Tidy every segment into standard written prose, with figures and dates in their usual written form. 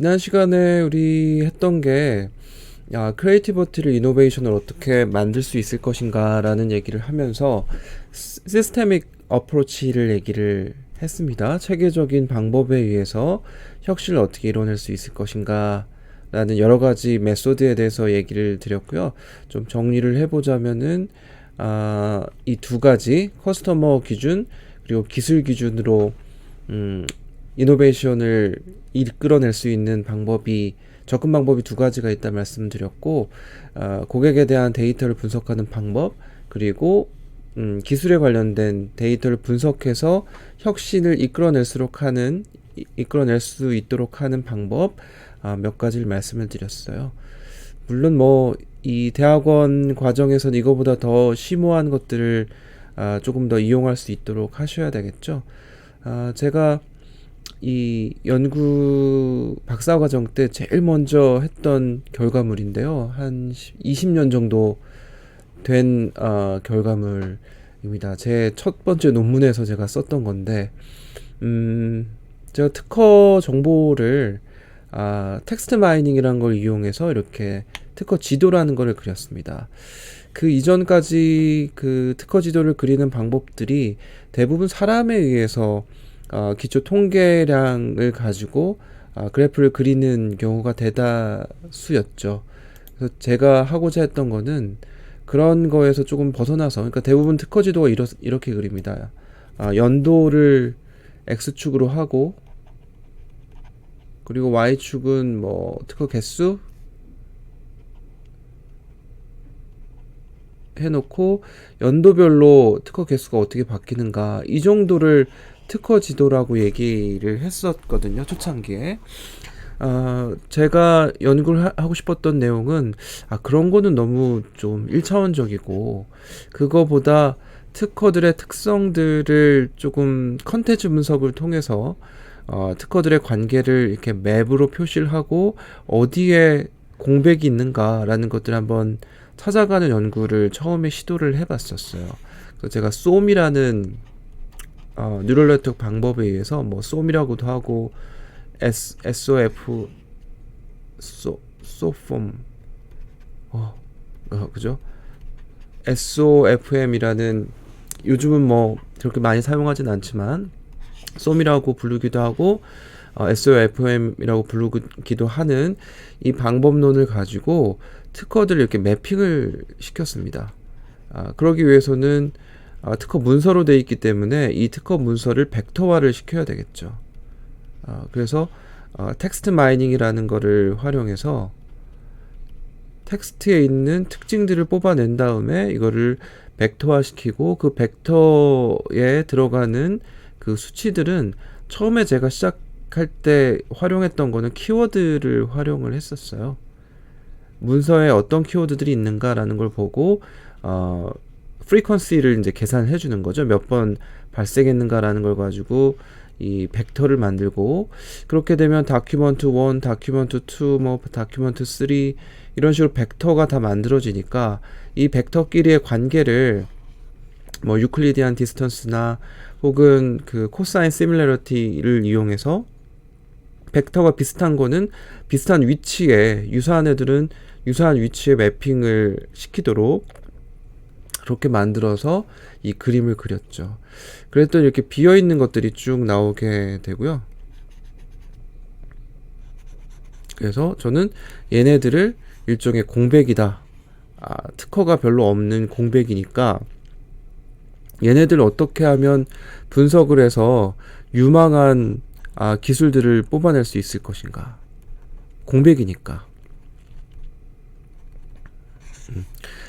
지난 시간에 우리 했던 게 크리에이티비티를 이노베이션을 어떻게 만들 수 있을 것인가 라는 얘기를 하면서 시스테믹 어프로치를 얘기를 했습니다. 체계적인 방법에 의해서 혁신을 어떻게 이뤄낼 수 있을 것인가 라는 여러 가지 메소드에 대해서 얘기를 드렸고요. 좀 정리를 해보자면은 이 두 가지 커스터머 기준 그리고 기술 기준으로 이노베이션을 이끌어낼 수 있는 접근 방법이 두 가지가 있다 말씀드렸고, 고객에 대한 데이터를 분석하는 방법, 그리고 기술에 관련된 데이터를 분석해서 혁신을 이끌어낼 수 있도록 하는 방법, 몇 가지를 말씀을 드렸어요. 물론 이 대학원 과정에서는 이거보다 더 심오한 것들을 조금 더 이용할 수 있도록 하셔야 되겠죠. 제가 이 연구 박사과정 때 제일 먼저 했던 결과물인데요. 한 20년 정도 된 결과물입니다. 제 첫 번째 논문에서 제가 썼던 건데, 제가 특허 정보를 텍스트 마이닝이라는 걸 이용해서 이렇게 특허 지도라는 걸 그렸습니다. 그 이전까지 그 특허 지도를 그리는 방법들이 대부분 사람에 의해서 기초 통계량을 가지고 그래프를 그리는 경우가 대다수였죠. 그래서 제가 하고자 했던 거는 그런 거에서 조금 벗어나서, 그러니까 대부분 특허 지도가 이렇게 그립니다. 연도를 X축으로 하고, 그리고 Y축은 특허 개수 해놓고 연도별로 특허 개수가 어떻게 바뀌는가, 이 정도를 특허 지도라고 얘기를 했었거든요, 초창기에. 제가 연구를 하고 싶었던 내용은 그런 거는 너무 좀 1차원적이고, 그거보다 특허들의 특성들을 조금 컨텐츠 분석을 통해서 특허들의 관계를 이렇게 맵으로 표시를 하고 어디에 공백이 있는가라는 것들을 한번 찾아가는 연구를 처음에 시도를 해봤었어요. 그래서 제가 쏨이라는 뉴럴 네트워크 방법에 의해서 쏨이라고도 하고 SOF 소폼 그죠? SOFM이라는, 요즘은 그렇게 많이 사용하진 않지만 쏨이라고 부르기도 하고 SOFM이라고 부르기도 하는 이 방법론을 가지고 특허들을 이렇게 매핑을 시켰습니다. 그러기 위해서는 특허 문서로 되어 있기 때문에 이 특허 문서를 벡터화를 시켜야 되겠죠. 그래서 텍스트 마이닝이라는 거를 활용해서 텍스트에 있는 특징들을 뽑아낸 다음에 이거를 벡터화 시키고, 그 벡터에 들어가는 그 수치들은 처음에 제가 시작할 때 활용했던 거는 키워드를 활용을 했었어요. 문서에 어떤 키워드들이 있는가라는 걸 보고 프리퀀시를 이제 계산해 주는 거죠. 몇 번 발생했는가라는 걸 가지고 이 벡터를 만들고, 그렇게 되면 다큐먼트 1, 다큐먼트 2, 다큐먼트 3 이런 식으로 벡터가 다 만들어지니까 이 벡터끼리의 관계를 유클리디안 디스턴스나 혹은 그 코사인 시뮬러리티를 이용해서 벡터가 비슷한 거는 비슷한 위치에, 유사한 애들은 유사한 위치에 매핑을 시키도록 그렇게 만들어서 이 그림을 그렸죠. 그랬더니 이렇게 비어있는 것들이 쭉 나오게 되고요. 그래서 저는 얘네들을 일종의 공백이다, 특허가 별로 없는 공백이니까 얘네들 어떻게 하면 분석을 해서 유망한 기술들을 뽑아낼 수 있을 것인가, 공백이니까.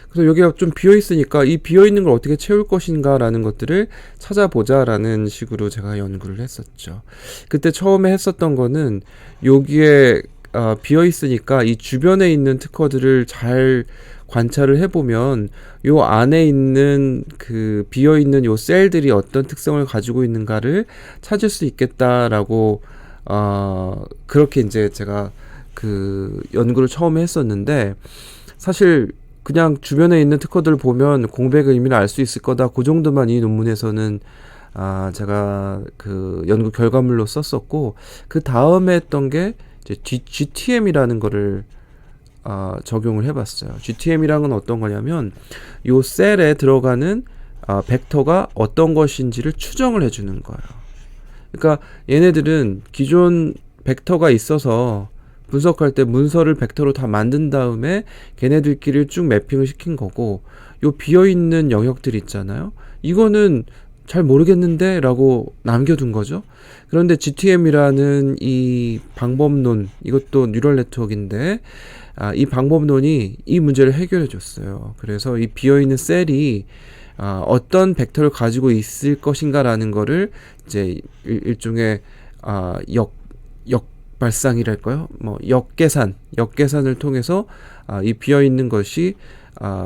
그래서 여기가 좀 비어있으니까 이 비어있는 걸 어떻게 채울 것인가 라는 것들을 찾아보자 라는 식으로 제가 연구를 했었죠. 그때 처음에 했었던 거는 여기에 비어있으니까 이 주변에 있는 특허들을 잘 관찰을 해보면 요 안에 있는 그 비어있는 요 셀들이 어떤 특성을 가지고 있는가를 찾을 수 있겠다라고 그렇게 이제 제가 그 연구를 처음에 했었는데, 사실 그냥 주변에 있는 특허들을 보면 공백의 의미를 알 수 있을 거다, 그 정도만 이 논문에서는 제가 그 연구 결과물로 썼었고, 그 다음에 했던 게 이제 GTM이라는 거를 적용을 해봤어요. GTM이란 건 어떤 거냐면 요 셀에 들어가는 벡터가 어떤 것인지를 추정을 해주는 거예요. 그러니까 얘네들은 기존 벡터가 있어서 분석할 때 문서를 벡터로 다 만든 다음에 걔네들끼리 쭉 매핑을 시킨 거고, 요 비어있는 영역들 있잖아요. 이거는 잘 모르겠는데 라고 남겨둔 거죠. 그런데 GTM이라는 이 방법론, 이것도 뉴럴 네트워크인데 이 방법론이 이 문제를 해결해 줬어요. 그래서 이 비어있는 셀이 어떤 벡터를 가지고 있을 것인가라는 거를 이제 일종의 역발상이랄까요? 뭐 역계산을 통해서 이 비어 있는 것이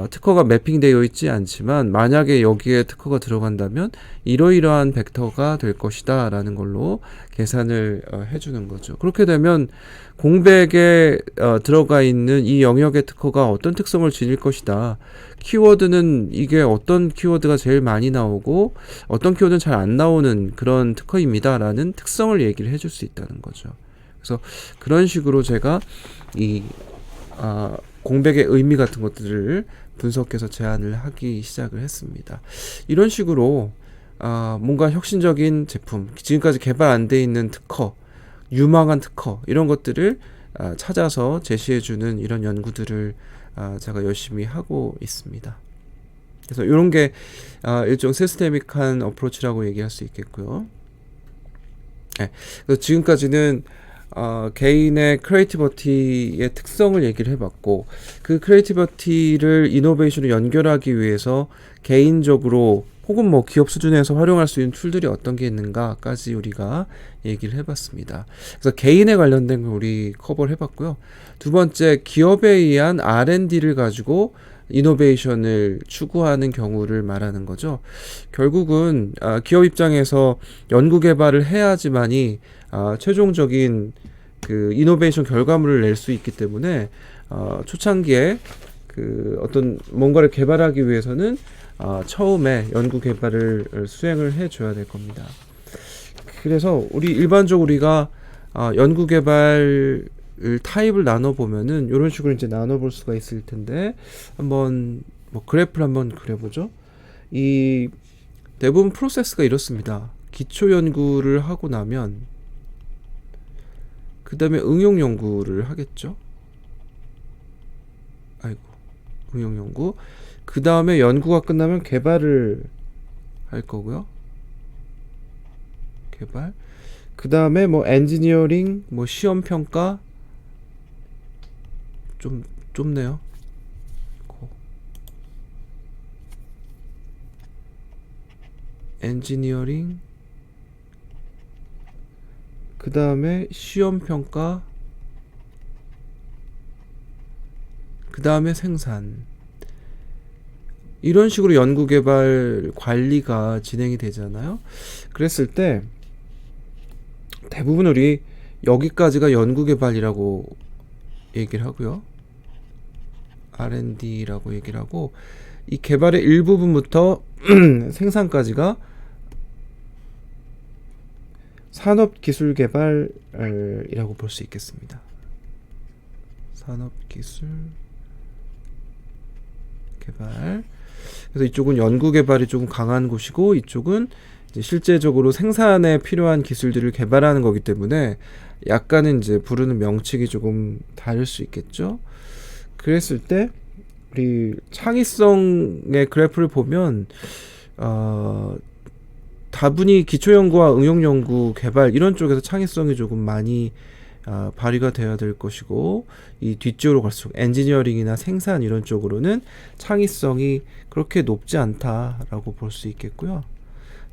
특허가 매핑되어 있지 않지만 만약에 여기에 특허가 들어간다면 이러이러한 벡터가 될 것이다 라는 걸로 계산을 해주는 거죠. 그렇게 되면 공백에 들어가 있는 이 영역의 특허가 어떤 특성을 지닐 것이다, 키워드는 이게 어떤 키워드가 제일 많이 나오고 어떤 키워드는 잘 안 나오는 그런 특허입니다 라는 특성을 얘기를 해줄 수 있다는 거죠. 그래서 그런 식으로 제가 이 공백의 의미 같은 것들을 분석해서 제안을 하기 시작을 했습니다. 이런 식으로 뭔가 혁신적인 제품, 지금까지 개발 안 돼 있는 특허, 유망한 특허, 이런 것들을 찾아서 제시해주는 이런 연구들을 제가 열심히 하고 있습니다. 그래서 이런 게 일종 시스테믹한 어프로치라고 얘기할 수 있겠고요. 네, 그래서 지금까지는 개인의 크리에이티비티의 특성을 얘기를 해봤고, 그 크리에이티비티를 이노베이션으로 연결하기 위해서 개인적으로 혹은 뭐 기업 수준에서 활용할 수 있는 툴들이 어떤 게 있는가까지 우리가 얘기를 해봤습니다. 그래서 개인에 관련된 걸 우리 커버를 해봤고요. 두 번째, 기업에 의한 R&D를 가지고 이노베이션을 추구하는 경우를 말하는 거죠. 결국은 기업 입장에서 연구 개발을 해야지만이 최종적인 그 이노베이션 결과물을 낼 수 있기 때문에 초창기에 그 어떤 뭔가를 개발하기 위해서는 처음에 연구 개발을 수행을 해줘야 될 겁니다. 그래서 일반적으로 우리가 연구 개발 타입을 나눠보면은 이런 식으로 이제 나눠볼 수가 있을 텐데, 한번 뭐 그래프를 한번 그려보죠. 이 대부분 프로세스가 이렇습니다. 기초 연구를 하고 나면 그 다음에 응용 연구를 하겠죠. 응용 연구. 그 다음에 연구가 끝나면 개발을 할 거고요. 개발. 그 다음에 뭐 엔지니어링, 뭐 시험 평가. 좀 좁네요. 엔지니어링. 그 다음에 시험 평가. 그 다음에 생산. 이런 식으로 연구개발 관리가 진행이 되잖아요. 그랬을 때 대부분 우리 여기까지가 연구개발이라고 얘기를 하고요. R&D라고 얘기를 하고, 이 개발의 일부분부터 생산까지가 산업기술개발이라고 볼 수 있겠습니다. 산업기술 개발. 그래서 이쪽은 연구개발이 조금 강한 곳이고, 이쪽은 이제 실제적으로 생산에 필요한 기술들을 개발하는 거기 때문에 약간은 이제 부르는 명칭이 조금 다를 수 있겠죠. 그랬을 때 우리 창의성의 그래프를 보면 다분히 기초연구와 응용연구 개발 이런 쪽에서 창의성이 조금 많이 발휘가 되어야 될 것이고, 이 뒤쪽으로 갈수록 엔지니어링이나 생산 이런 쪽으로는 창의성이 그렇게 높지 않다라고 볼 수 있겠고요.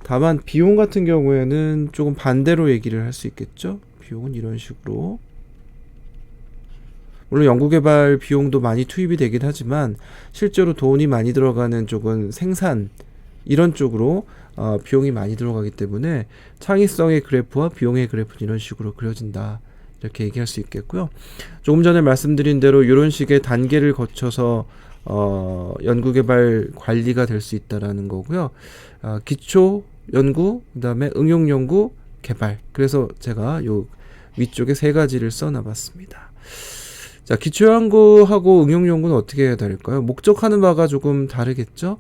다만 비용 같은 경우에는 조금 반대로 얘기를 할 수 있겠죠. 비용은 이런 식으로, 물론 연구개발 비용도 많이 투입이 되긴 하지만 실제로 돈이 많이 들어가는 쪽은 생산 이런 쪽으로 비용이 많이 들어가기 때문에 창의성의 그래프와 비용의 그래프는 이런 식으로 그려진다, 이렇게 얘기할 수 있겠고요. 조금 전에 말씀드린 대로 이런 식의 단계를 거쳐서 연구개발 관리가 될 수 있다라는 거고요. 기초 연구, 그 다음에 응용 연구, 개발. 그래서 제가 요 위쪽에 세 가지를 써놔봤습니다. 자, 기초연구하고 응용연구는 어떻게 해야 될까요? 목적하는 바가 조금 다르겠죠?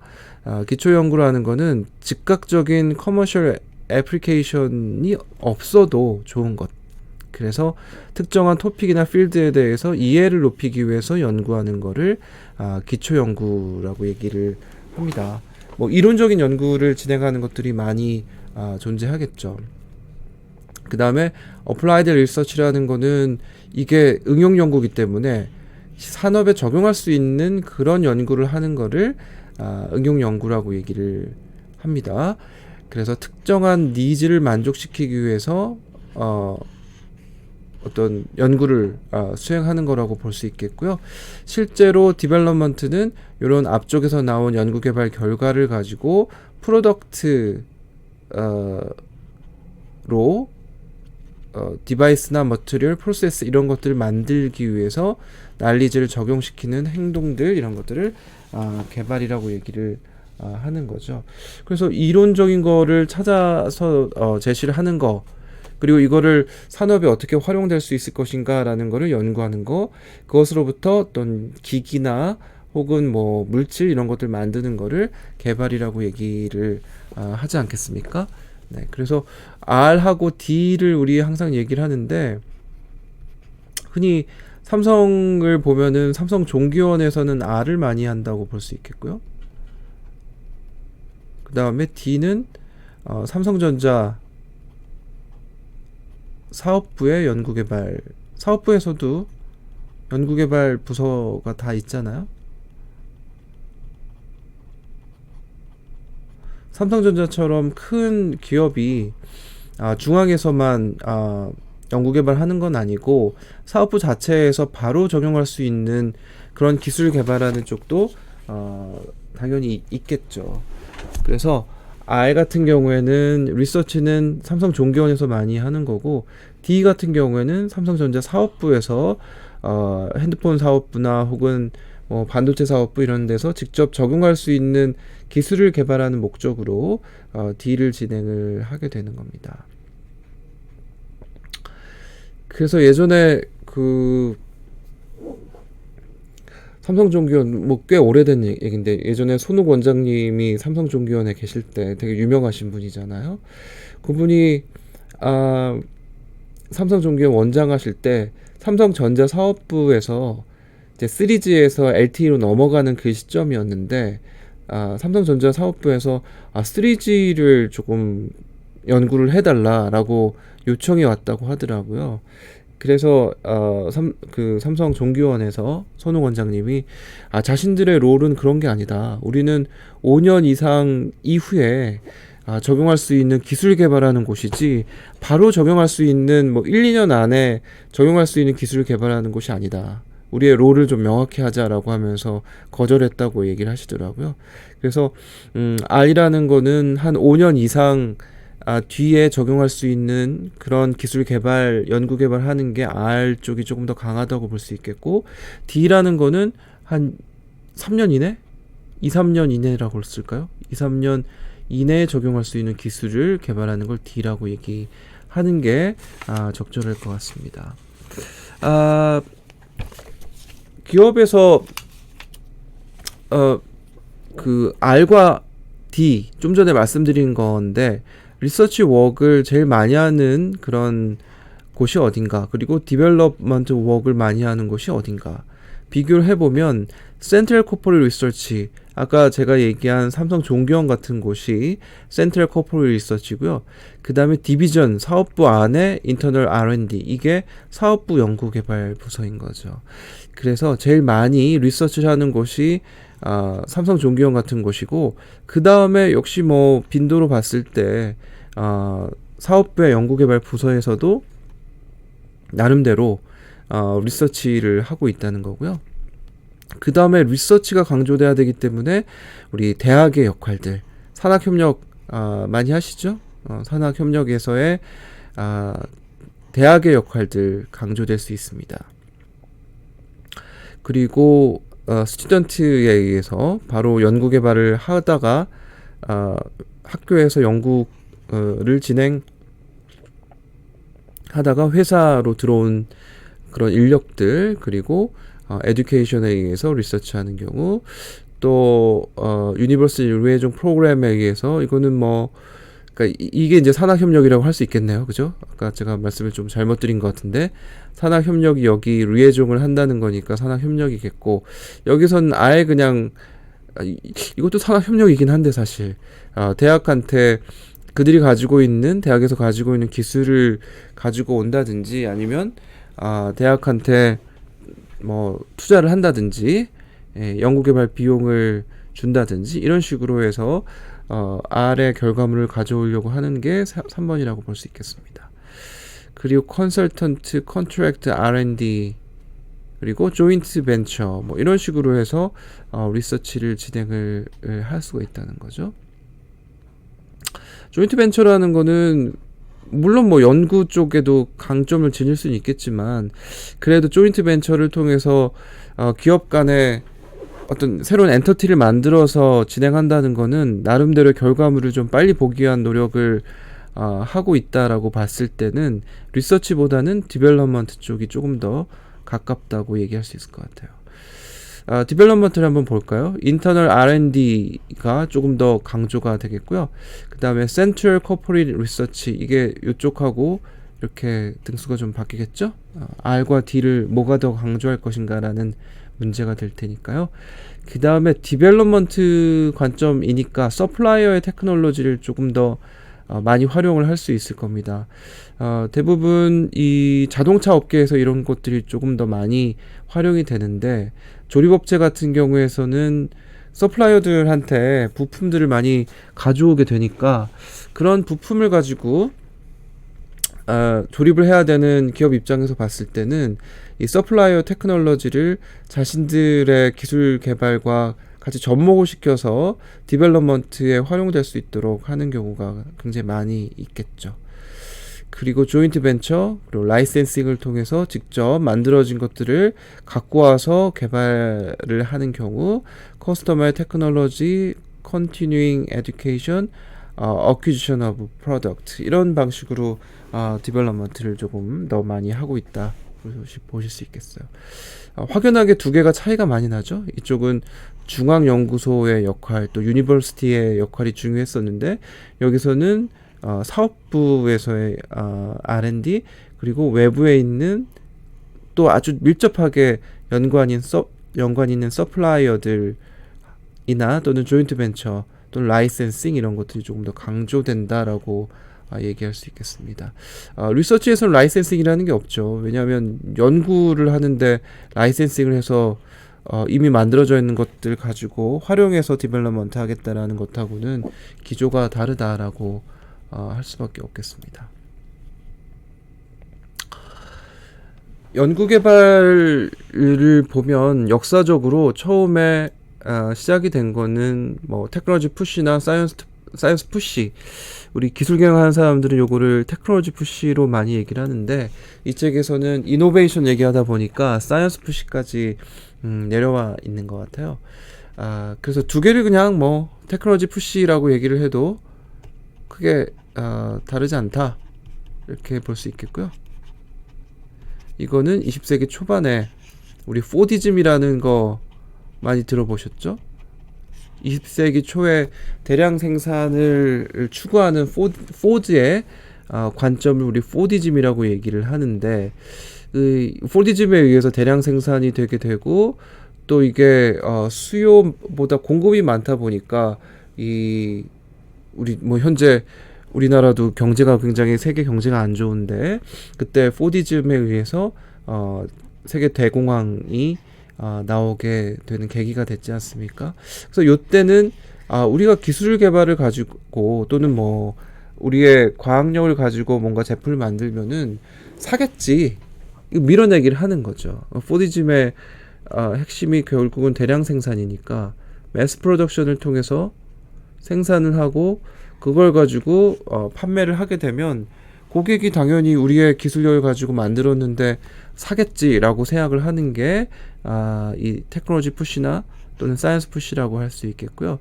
기초연구라는 거는 즉각적인 커머셜 애플리케이션이 없어도 좋은 것. 그래서 특정한 토픽이나 필드에 대해서 이해를 높이기 위해서 연구하는 거를 기초연구라고 얘기를 합니다. 뭐 이론적인 연구를 진행하는 것들이 많이 존재하겠죠. 그 다음에 어플라이드 리서치라는 거는 이게 응용 연구이기 때문에 산업에 적용할 수 있는 그런 연구를 하는 거를 응용 연구라고 얘기를 합니다. 그래서 특정한 니즈를 만족시키기 위해서 어떤 연구를 수행하는 거라고 볼 수 있겠고요. 실제로 디벨롭먼트는 이런 앞쪽에서 나온 연구개발 결과를 가지고 프로덕트로 디바이스나 머티리얼, 프로세스 이런 것들을 만들기 위해서 난리지를 적용시키는 행동들 이런 것들을 개발이라고 얘기를 하는 거죠. 그래서 이론적인 거를 찾아서 제시를 하는 거 그리고 이거를 산업에 어떻게 활용될 수 있을 것인가라는 거를 연구하는 거 그것으로부터 어떤 기기나 혹은 뭐 물질 이런 것들 만드는 거를 개발이라고 얘기를 하지 않겠습니까? 네, 그래서 R하고 D를 우리 항상 얘기를 하는데 흔히 삼성을 보면은 삼성 종기원에서는 R을 많이 한다고 볼 수 있겠고요. 그 다음에 D는 삼성전자 사업부의 연구개발, 사업부에서도 연구개발 부서가 다 있잖아요. 삼성전자처럼 큰 기업이 중앙에서만 연구개발하는 건 아니고 사업부 자체에서 바로 적용할 수 있는 그런 기술 개발하는 쪽도 당연히 있겠죠. 그래서 R 같은 경우에는 리서치는 삼성 종기원에서 많이 하는 거고 D 같은 경우에는 삼성전자 사업부에서 핸드폰 사업부나 혹은 반도체 사업부 이런 데서 직접 적용할 수 있는 기술을 개발하는 목적으로 D를 진행을 하게 되는 겁니다. 그래서 예전에 그 삼성종기원 뭐 꽤 오래된 얘기인데 예전에 손욱 원장님이 삼성종기원에 계실 때 되게 유명하신 분이잖아요. 그분이 삼성종기원 원장 하실 때 삼성전자 사업부에서 이제 3G에서 LTE로 넘어가는 그 시점이었는데 삼성전자 사업부에서 3G를 조금 연구를 해달라라고 요청이 왔다고 하더라고요. 그래서 삼성 종기원에서 손욱 원장님이 자신들의 롤은 그런 게 아니다. 우리는 5년 이상 이후에 적용할 수 있는 기술 개발하는 곳이지 바로 적용할 수 있는 뭐 1, 2년 안에 적용할 수 있는 기술을 개발하는 곳이 아니다. 우리의 롤을 좀 명확히 하자라고 하면서 거절했다고 얘기를 하시더라고요. 그래서 R이라는 거는 한 5년 이상 뒤에 적용할 수 있는 그런 기술 개발, 연구 개발하는 게 R 쪽이 조금 더 강하다고 볼 수 있겠고 D라는 거는 한 3년 이내? 2, 3년 이내라고 쓸까요? 2, 3년 이내에 적용할 수 있는 기술을 개발하는 걸 D라고 얘기하는 게 적절할 것 같습니다. 기업에서 그 R과 D 좀 전에 말씀드린 건데 리서치 워크를 제일 많이 하는 그런 곳이 어딘가 그리고 디벨롭먼트 워크를 많이 하는 곳이 어딘가 비교를 해보면 센트럴 코퍼레이트 리서치 아까 제가 얘기한 삼성 종기원 같은 곳이 센트럴 코퍼레이트 리서치고요. 그 다음에 디비전 사업부 안에 인터널 R&D 이게 사업부 연구개발 부서인 거죠. 그래서 제일 많이 리서치를 하는 곳이 삼성 종기원 같은 곳이고 그 다음에 역시 뭐 빈도로 봤을 때 사업부의 연구개발 부서에서도 나름대로 리서치를 하고 있다는 거고요. 그 다음에 리서치가 강조돼야 되기 때문에 우리 대학의 역할들 산학협력 많이 하시죠? 산학협력에서의 대학의 역할들 강조될 수 있습니다. 그리고 스튜던트에 의해서 바로 연구개발을 하다가 학교에서 연구를 진행하는 하다가 회사로 들어온 그런 인력들, 그리고 에듀케이션에 의해서 리서치하는 경우, 또 유니버시티 의뢰종 프로그램에 의해서, 이거는 뭐 그러니까 이게 이제 산학협력이라고 할 수 있겠네요, 그죠? 아까 제가 말씀을 좀 잘못 드린 것 같은데, 산학협력이 여기 의뢰종을 한다는 거니까 산학협력이겠고, 여기선 아예 그냥 이것도 산학협력이긴 한데 사실 대학한테 그들이 가지고 있는, 대학에서 가지고 있는 기술을 가지고 온다든지, 아니면 대학한테 뭐 투자를 한다든지, 연구개발 비용을 준다든지, 이런 식으로 해서 R의 결과물을 가져오려고 하는 게 3번이라고 볼 수 있겠습니다. 그리고 컨설턴트, 컨트랙트 R&D, 그리고 조인트 벤처, 뭐 이런 식으로 해서 리서치를 진행을 할 수가 있다는 거죠. 조인트 벤처라는 거는 물론 뭐 연구 쪽에도 강점을 지닐 수는 있겠지만, 그래도 조인트 벤처를 통해서 기업 간에 어떤 새로운 엔터티를 만들어서 진행한다는 거는 나름대로 결과물을 좀 빨리 보기 위한 노력을 하고 있다라고 봤을 때는 리서치보다는 디벨롭먼트 쪽이 조금 더 가깝다고 얘기할 수 있을 것 같아요. 디벨롭먼트를 한번 볼까요? 인터널 R&D가 조금 더 강조가 되겠고요. 그 다음에 센트럴 코퍼레이트 리서치, 이게 이쪽하고 이렇게 등수가 좀 바뀌겠죠? R과 D를 뭐가 더 강조할 것인가라는 문제가 될 테니까요. 그 다음에 디벨롭먼트 관점이니까 서플라이어의 테크놀로지를 조금 더 많이 활용을 할 수 있을 겁니다. 대부분 이 자동차 업계에서 이런 것들이 조금 더 많이 활용이 되는데, 조립업체 같은 경우에서는 서플라이어들한테 부품들을 많이 가져오게 되니까, 그런 부품을 가지고 조립을 해야 되는 기업 입장에서 봤을 때는 이 서플라이어 테크놀로지를 자신들의 기술 개발과 같이 접목을 시켜서 디벨롭먼트에 활용될 수 있도록 하는 경우가 굉장히 많이 있겠죠. 그리고 조인트 벤처, 그리고 라이센싱을 통해서 직접 만들어진 것들을 갖고 와서 개발을 하는 경우, 커스터마이즈 테크놀로지, 컨티뉴잉 에듀케이션, 어퀴지션 오브 프로덕트, 이런 방식으로 디벨롭먼트를 조금 더 많이 하고 있다 보실 수 있겠어요. 확연하게 두 개가 차이가 많이 나죠. 이쪽은 중앙연구소의 역할, 또 유니버시티의 역할이 중요했었는데, 여기서는 사업부에서의 R&D, 그리고 외부에 있는 또 아주 밀접하게 연관 있는 서플라이어들이나 또는 조인트 벤처 또는 라이센싱, 이런 것들이 조금 더 강조된다라고 얘기할 수 있겠습니다. 리서치에서는 라이센싱이라는 게 없죠. 왜냐하면 연구를 하는데 라이센싱을 해서 이미 만들어져 있는 것들 가지고 활용해서 디벨롭먼트 하겠다라는 것하고는 기조가 다르다라고 할 수밖에 없겠습니다. 연구개발을 보면 역사적으로 처음에 시작이 된 거는 뭐 테크놀로지 푸시나 사이언스 푸시, 우리 기술 경영하는 사람들은 요거를 테크놀로지 푸시로 많이 얘기를 하는데, 이 책에서는 이노베이션 얘기하다 보니까 사이언스 푸시까지 내려와 있는 것 같아요. 그래서 두 개를 그냥 뭐 테크놀로지 푸시라고 얘기를 해도 크게 다르지 않다, 이렇게 볼 수 있겠고요. 이거는 20세기 초반에 우리 포디즘이라는 거 많이 들어보셨죠? 20세기 초에 대량 생산을 추구하는 포드의 관점을 우리 포디즘이라고 얘기를 하는데, 포디즘에 의해서 대량 생산이 되게 되고, 또 이게 수요보다 공급이 많다 보니까 우리 뭐 현재 우리나라도 경제가 굉장히, 세계 경제가 안 좋은데, 그때 포디즘에 의해서 세계 대공황이 나오게 되는 계기가 됐지 않습니까? 그래서 요때는 우리가 기술 개발을 가지고 또는 뭐 우리의 과학력을 가지고 뭔가 제품을 만들면은 사겠지, 밀어내기를 하는 거죠. 포디즘의 핵심이 결국은 대량 생산이니까 매스 프로덕션을 통해서 생산을 하고, 그걸 가지고 판매를 하게 되면 고객이 당연히 우리의 기술력을 가지고 만들었는데 사겠지라고 생각을 하는 게 이 테크놀로지 푸시나 또는 사이언스 푸시라고 할 수 있겠고요.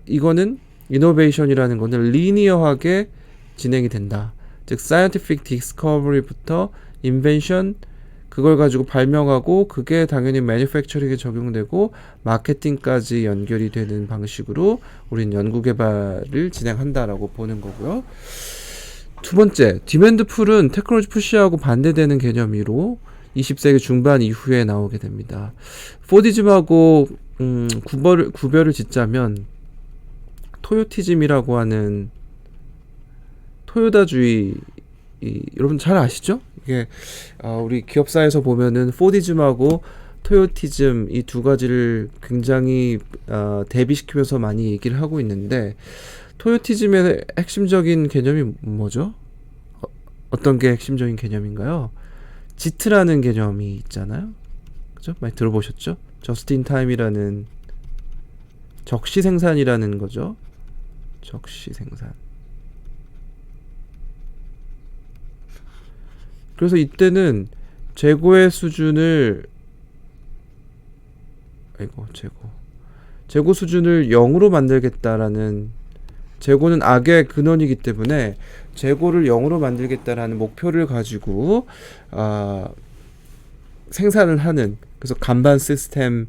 이거는 이노베이션이라는 거는 리니어하게 진행이 된다. 즉 scientific discovery부터 invention, 그걸 가지고 발명하고 그게 당연히 manufacturing에 적용되고 마케팅까지 연결이 되는 방식으로 우린 연구개발을 진행한다라고 보는 거고요. 두 번째, 디맨드 풀은 테크놀로지 푸시하고 반대되는 개념으로 20세기 중반 이후에 나오게 됩니다. 포디즘하고 구별을 짓자면 토요티즘이라고 하는 토요다주의, 여러분 잘 아시죠? 이게 우리 기업사에서 보면은 포디즘하고 토요티즘 이 두 가지를 굉장히 대비시키면서 많이 얘기를 하고 있는데, 토요티즘의 핵심적인 개념이 뭐죠? 어떤 게 핵심적인 개념인가요? 지트라는 개념이 있잖아요. 그죠? 많이 들어보셨죠? 저스트 인 타임이라는, 적시 생산이라는 거죠. 적시 생산. 그래서 이때는 재고의 수준을 재고 수준을 0으로 만들겠다라는, 재고는 악의 근원이기 때문에 재고를 0으로 만들겠다라는 목표를 가지고 생산을 하는, 그래서 간반 시스템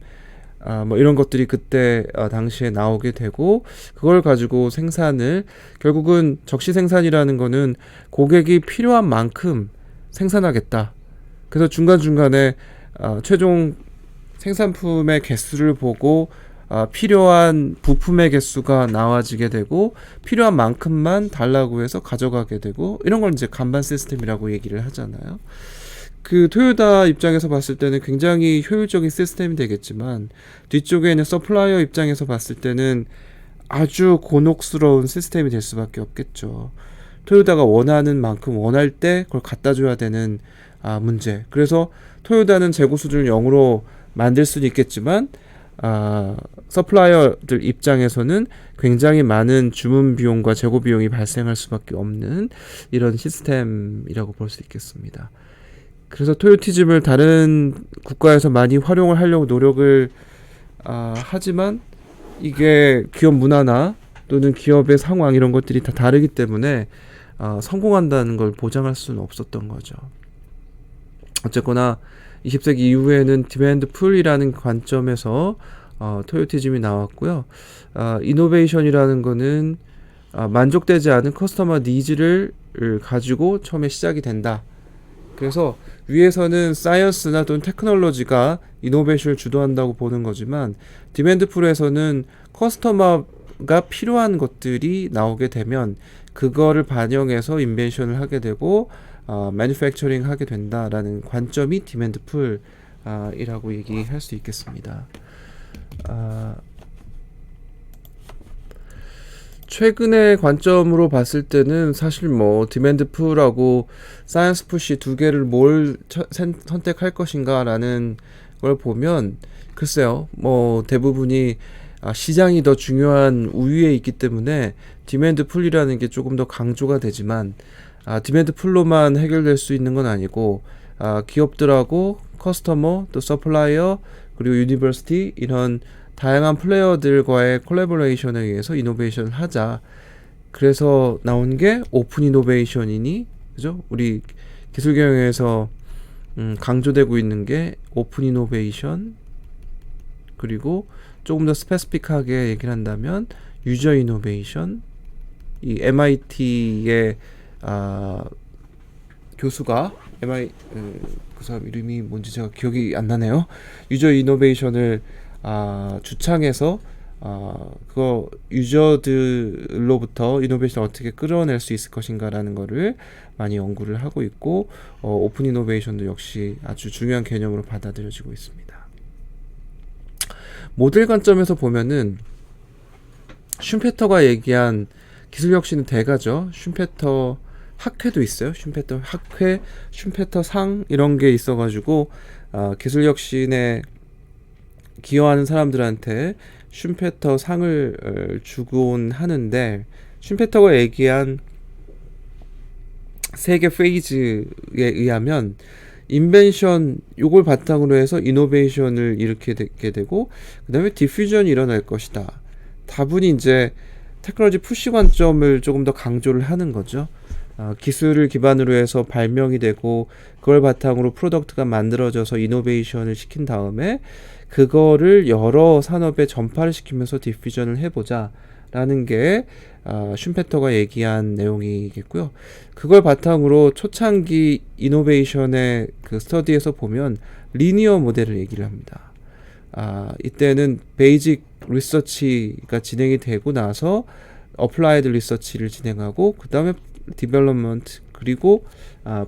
뭐 이런 것들이 그때 당시에 나오게 되고, 그걸 가지고 생산을, 결국은 적시 생산이라는 거는 고객이 필요한 만큼 생산하겠다. 그래서 중간중간에 최종 생산품의 개수를 보고 필요한 부품의 개수가 나와지게 되고 필요한 만큼만 달라고 해서 가져가게 되고, 이런 걸 이제 간반 시스템이라고 얘기를 하잖아요. 그 토요타 입장에서 봤을 때는 굉장히 효율적인 시스템이 되겠지만, 뒤쪽에 있는 서플라이어 입장에서 봤을 때는 아주 곤혹스러운 시스템이 될 수밖에 없겠죠. 토요타가 원하는 만큼 원할 때 그걸 갖다 줘야 되는 문제. 그래서 토요타는 재고 수준을 0으로 만들 수는 있겠지만 서플라이어들 입장에서는 굉장히 많은 주문 비용과 재고 비용이 발생할 수밖에 없는 이런 시스템이라고 볼 수 있겠습니다. 그래서 토요티즘을 다른 국가에서 많이 활용을 하려고 노력을 하지만, 이게 기업 문화나 또는 기업의 상황 이런 것들이 다 다르기 때문에 성공한다는 걸 보장할 수는 없었던 거죠. 어쨌거나 20세기 이후에는 디맨드 풀이라는 관점에서 토요티즘이 나왔고요. 이노베이션이라는 거는 만족되지 않은 커스터머 니즈를 가지고 처음에 시작이 된다. 그래서 위에서는 사이언스나 또는 테크놀로지가 이노베이션을 주도한다고 보는 거지만, 디맨드 풀에서는 커스터머가 필요한 것들이 나오게 되면 그거를 반영해서 인벤션을 하게 되고 매니팩처링 하게 된다라는 관점이 디맨드 풀이라고 얘기할 수 있겠습니다. 최근의 관점으로 봤을 때는 사실 뭐 디맨드 풀하고 사이언스 푸시 두 개를 뭘 선택할 것인가라는 걸 보면, 글쎄요, 뭐 대부분이 시장이 더 중요한 우위에 있기 때문에 디맨드 풀이라는 게 조금 더 강조가 되지만, 디맨드 풀로만 해결될 수 있는 건 아니고 기업들하고 커스터머 또 서플라이어 그리고 유니버시티 이런 다양한 플레이어들과의 콜라보레이션에 의해서 이노베이션을 하자. 그래서 나온 게 오픈 이노베이션이니, 그죠? 우리 기술 경영에서 강조되고 있는 게 오픈 이노베이션, 그리고 조금 더 스페시픽하게 얘기를 한다면 유저 이노베이션. 이 MIT의 교수가 그 사람 이름이 뭔지 제가 기억이 안 나네요. 유저 이노베이션을 주창해서 그거 유저들로부터 이노베이션을 어떻게 끌어낼 수 있을 것인가라는 거를 많이 연구를 하고 있고, 오픈 이노베이션도 역시 아주 중요한 개념으로 받아들여지고 있습니다. 모델 관점에서 보면은 슌페터가 얘기한 기술 혁신의 대가죠. 슌페터 학회도 있어요. 슌페터 학회, 슌페터 상 이런 게 있어가지고 기술 혁신에 기여하는 사람들한테 슌페터 상을 주곤 하는데, 슌페터가 얘기한 세 개 페이즈에 의하면 인벤션 요걸 바탕으로 해서 이노베이션을 일으키게 되고, 그 다음에 디퓨전이 일어날 것이다. 다분히 이제 테크놀로지 푸시 관점을 조금 더 강조를 하는 거죠. 기술을 기반으로 해서 발명이 되고 그걸 바탕으로 프로덕트가 만들어져서 이노베이션을 시킨 다음에 그거를 여러 산업에 전파를 시키면서 디퓨전을 해보자 라는 게 슌페터가 얘기한 내용이겠고요. 그걸 바탕으로 초창기 이노베이션의 그 스터디에서 보면 리니어 모델을 얘기를 합니다. 이때는 베이직 리서치가 진행이 되고 나서 어플라이드 리서치를 진행하고 그 다음에 디벨롭먼트 그리고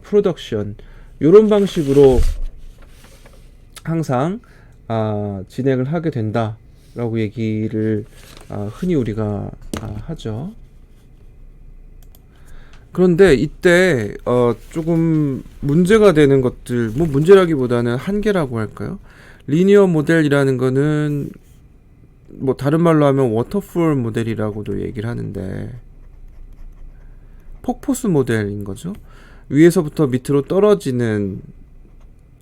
프로덕션 이런 방식으로 항상 진행을 하게 된다라고 얘기를 흔히 우리가 하죠. 그런데 이때 조금 문제가 되는 것들, 뭐 문제라기보다는 한계라고 할까요? 리니어 모델이라는 거는 뭐 다른 말로 하면 워터풀 모델이라고도 얘기를 하는데 폭포수 모델인 거죠. 위에서부터 밑으로 떨어지는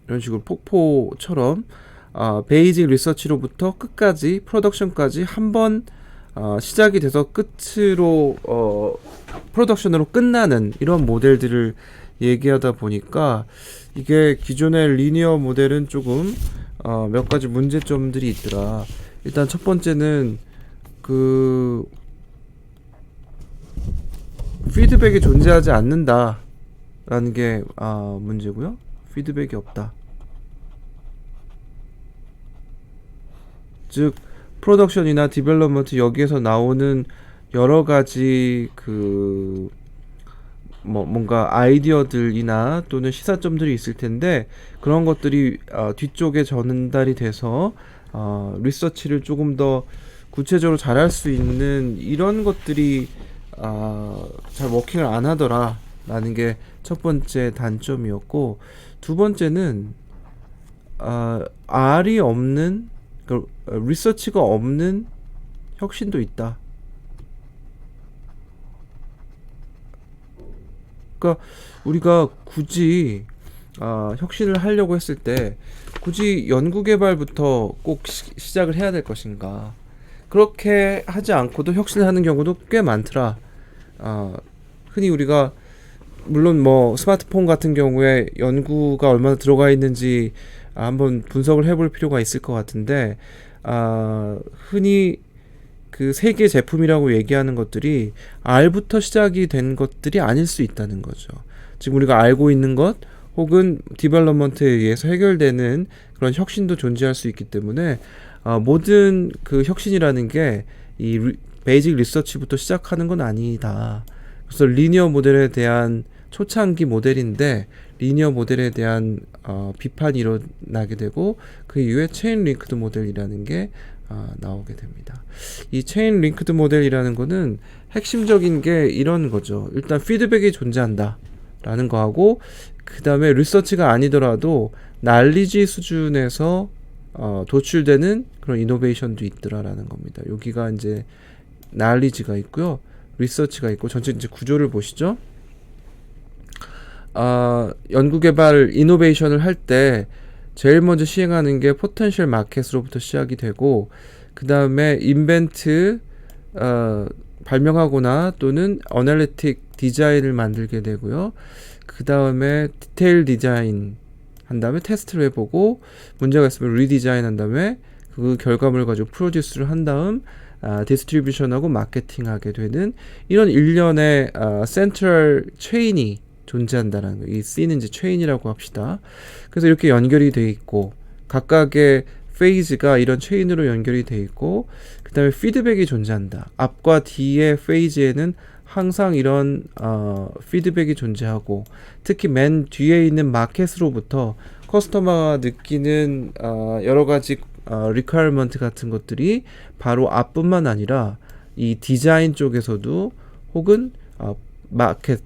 이런 식으로 폭포처럼 베이직 리서치로부터 끝까지 프로덕션까지 한번 시작이 돼서 끝으로 프로덕션으로 끝나는 이런 모델들을 얘기하다 보니까 이게 기존의 리니어 모델은 조금 몇 가지 문제점들이 있더라. 일단 첫 번째는 그 피드백이 존재하지 않는다라는 게 문제고요. 피드백이 없다. 즉 프로덕션이나 디벨롭먼트 여기에서 나오는 여러 가지 그 뭔가 아이디어들이나 또는 시사점들이 있을 텐데 그런 것들이 뒤쪽에 전달이 돼서 리서치를 조금 더 구체적으로 잘할 수 있는 이런 것들이 잘 워킹을 안 하더라 라는 게 첫 번째 단점이었고, 두 번째는 R이 없는 리서치가 없는 혁신도 있다. 그러니까 우리가 굳이 혁신을 하려고 했을 때 굳이 연구개발부터 꼭 시작을 해야 될 것인가. 그렇게 하지 않고도 혁신을 하는 경우도 꽤 많더라. 흔히 우리가 물론 뭐 스마트폰 같은 경우에 연구가 얼마나 들어가 있는지 한번 분석을 해볼 필요가 있을 것 같은데 흔히 그 세계 제품이라고 얘기하는 것들이 R부터 시작이 된 것들이 아닐 수 있다는 거죠. 지금 우리가 알고 있는 것 혹은 디벨롭먼트에 의해서 해결되는 그런 혁신도 존재할 수 있기 때문에 모든 그 혁신이라는 게 이 베이직 리서치부터 시작하는 건 아니다. 그래서 리니어 모델에 대한 초창기 모델인데 리니어 모델에 대한 비판이 일어나게 되고 그 이후에 체인 링크드 모델이라는 게 나오게 됩니다. 이 체인 링크드 모델이라는 거는 핵심적인 게 이런 거죠. 일단 피드백이 존재한다 라는 거하고 그 다음에 리서치가 아니더라도 날리지 수준에서 도출되는 그런 이노베이션도 있더라라는 겁니다. 여기가 이제 날리지가 있고요, 리서치가 있고 전체 이제 구조를 보시죠. 연구개발 이노베이션을 할 때 제일 먼저 시행하는 게 포텐셜 마켓으로부터 시작이 되고 그 다음에 인벤트 발명하거나 또는 어널리틱 디자인을 만들게 되고요. 그 다음에 디테일 디자인 한 다음에 테스트를 해보고 문제가 있으면 리디자인 한 다음에 그 결과물을 가지고 프로듀스를 한 다음 디스트리뷰션하고 마케팅하게 되는 이런 일련의 센트럴 체인이 존재한다는 거예요. 이 C는 이제 체인이라고 합시다. 그래서 이렇게 연결이 돼 있고 각각의 페이즈가 이런 체인으로 연결이 돼 있고 그 다음에 피드백이 존재한다. 앞과 뒤의 페이즈에는 항상 이런 피드백이 존재하고 특히 맨 뒤에 있는 마켓으로부터 커스터머가 느끼는 여러 가지 리퀘어먼트 같은 것들이 바로 앞뿐만 아니라 이 디자인 쪽에서도 혹은 마켓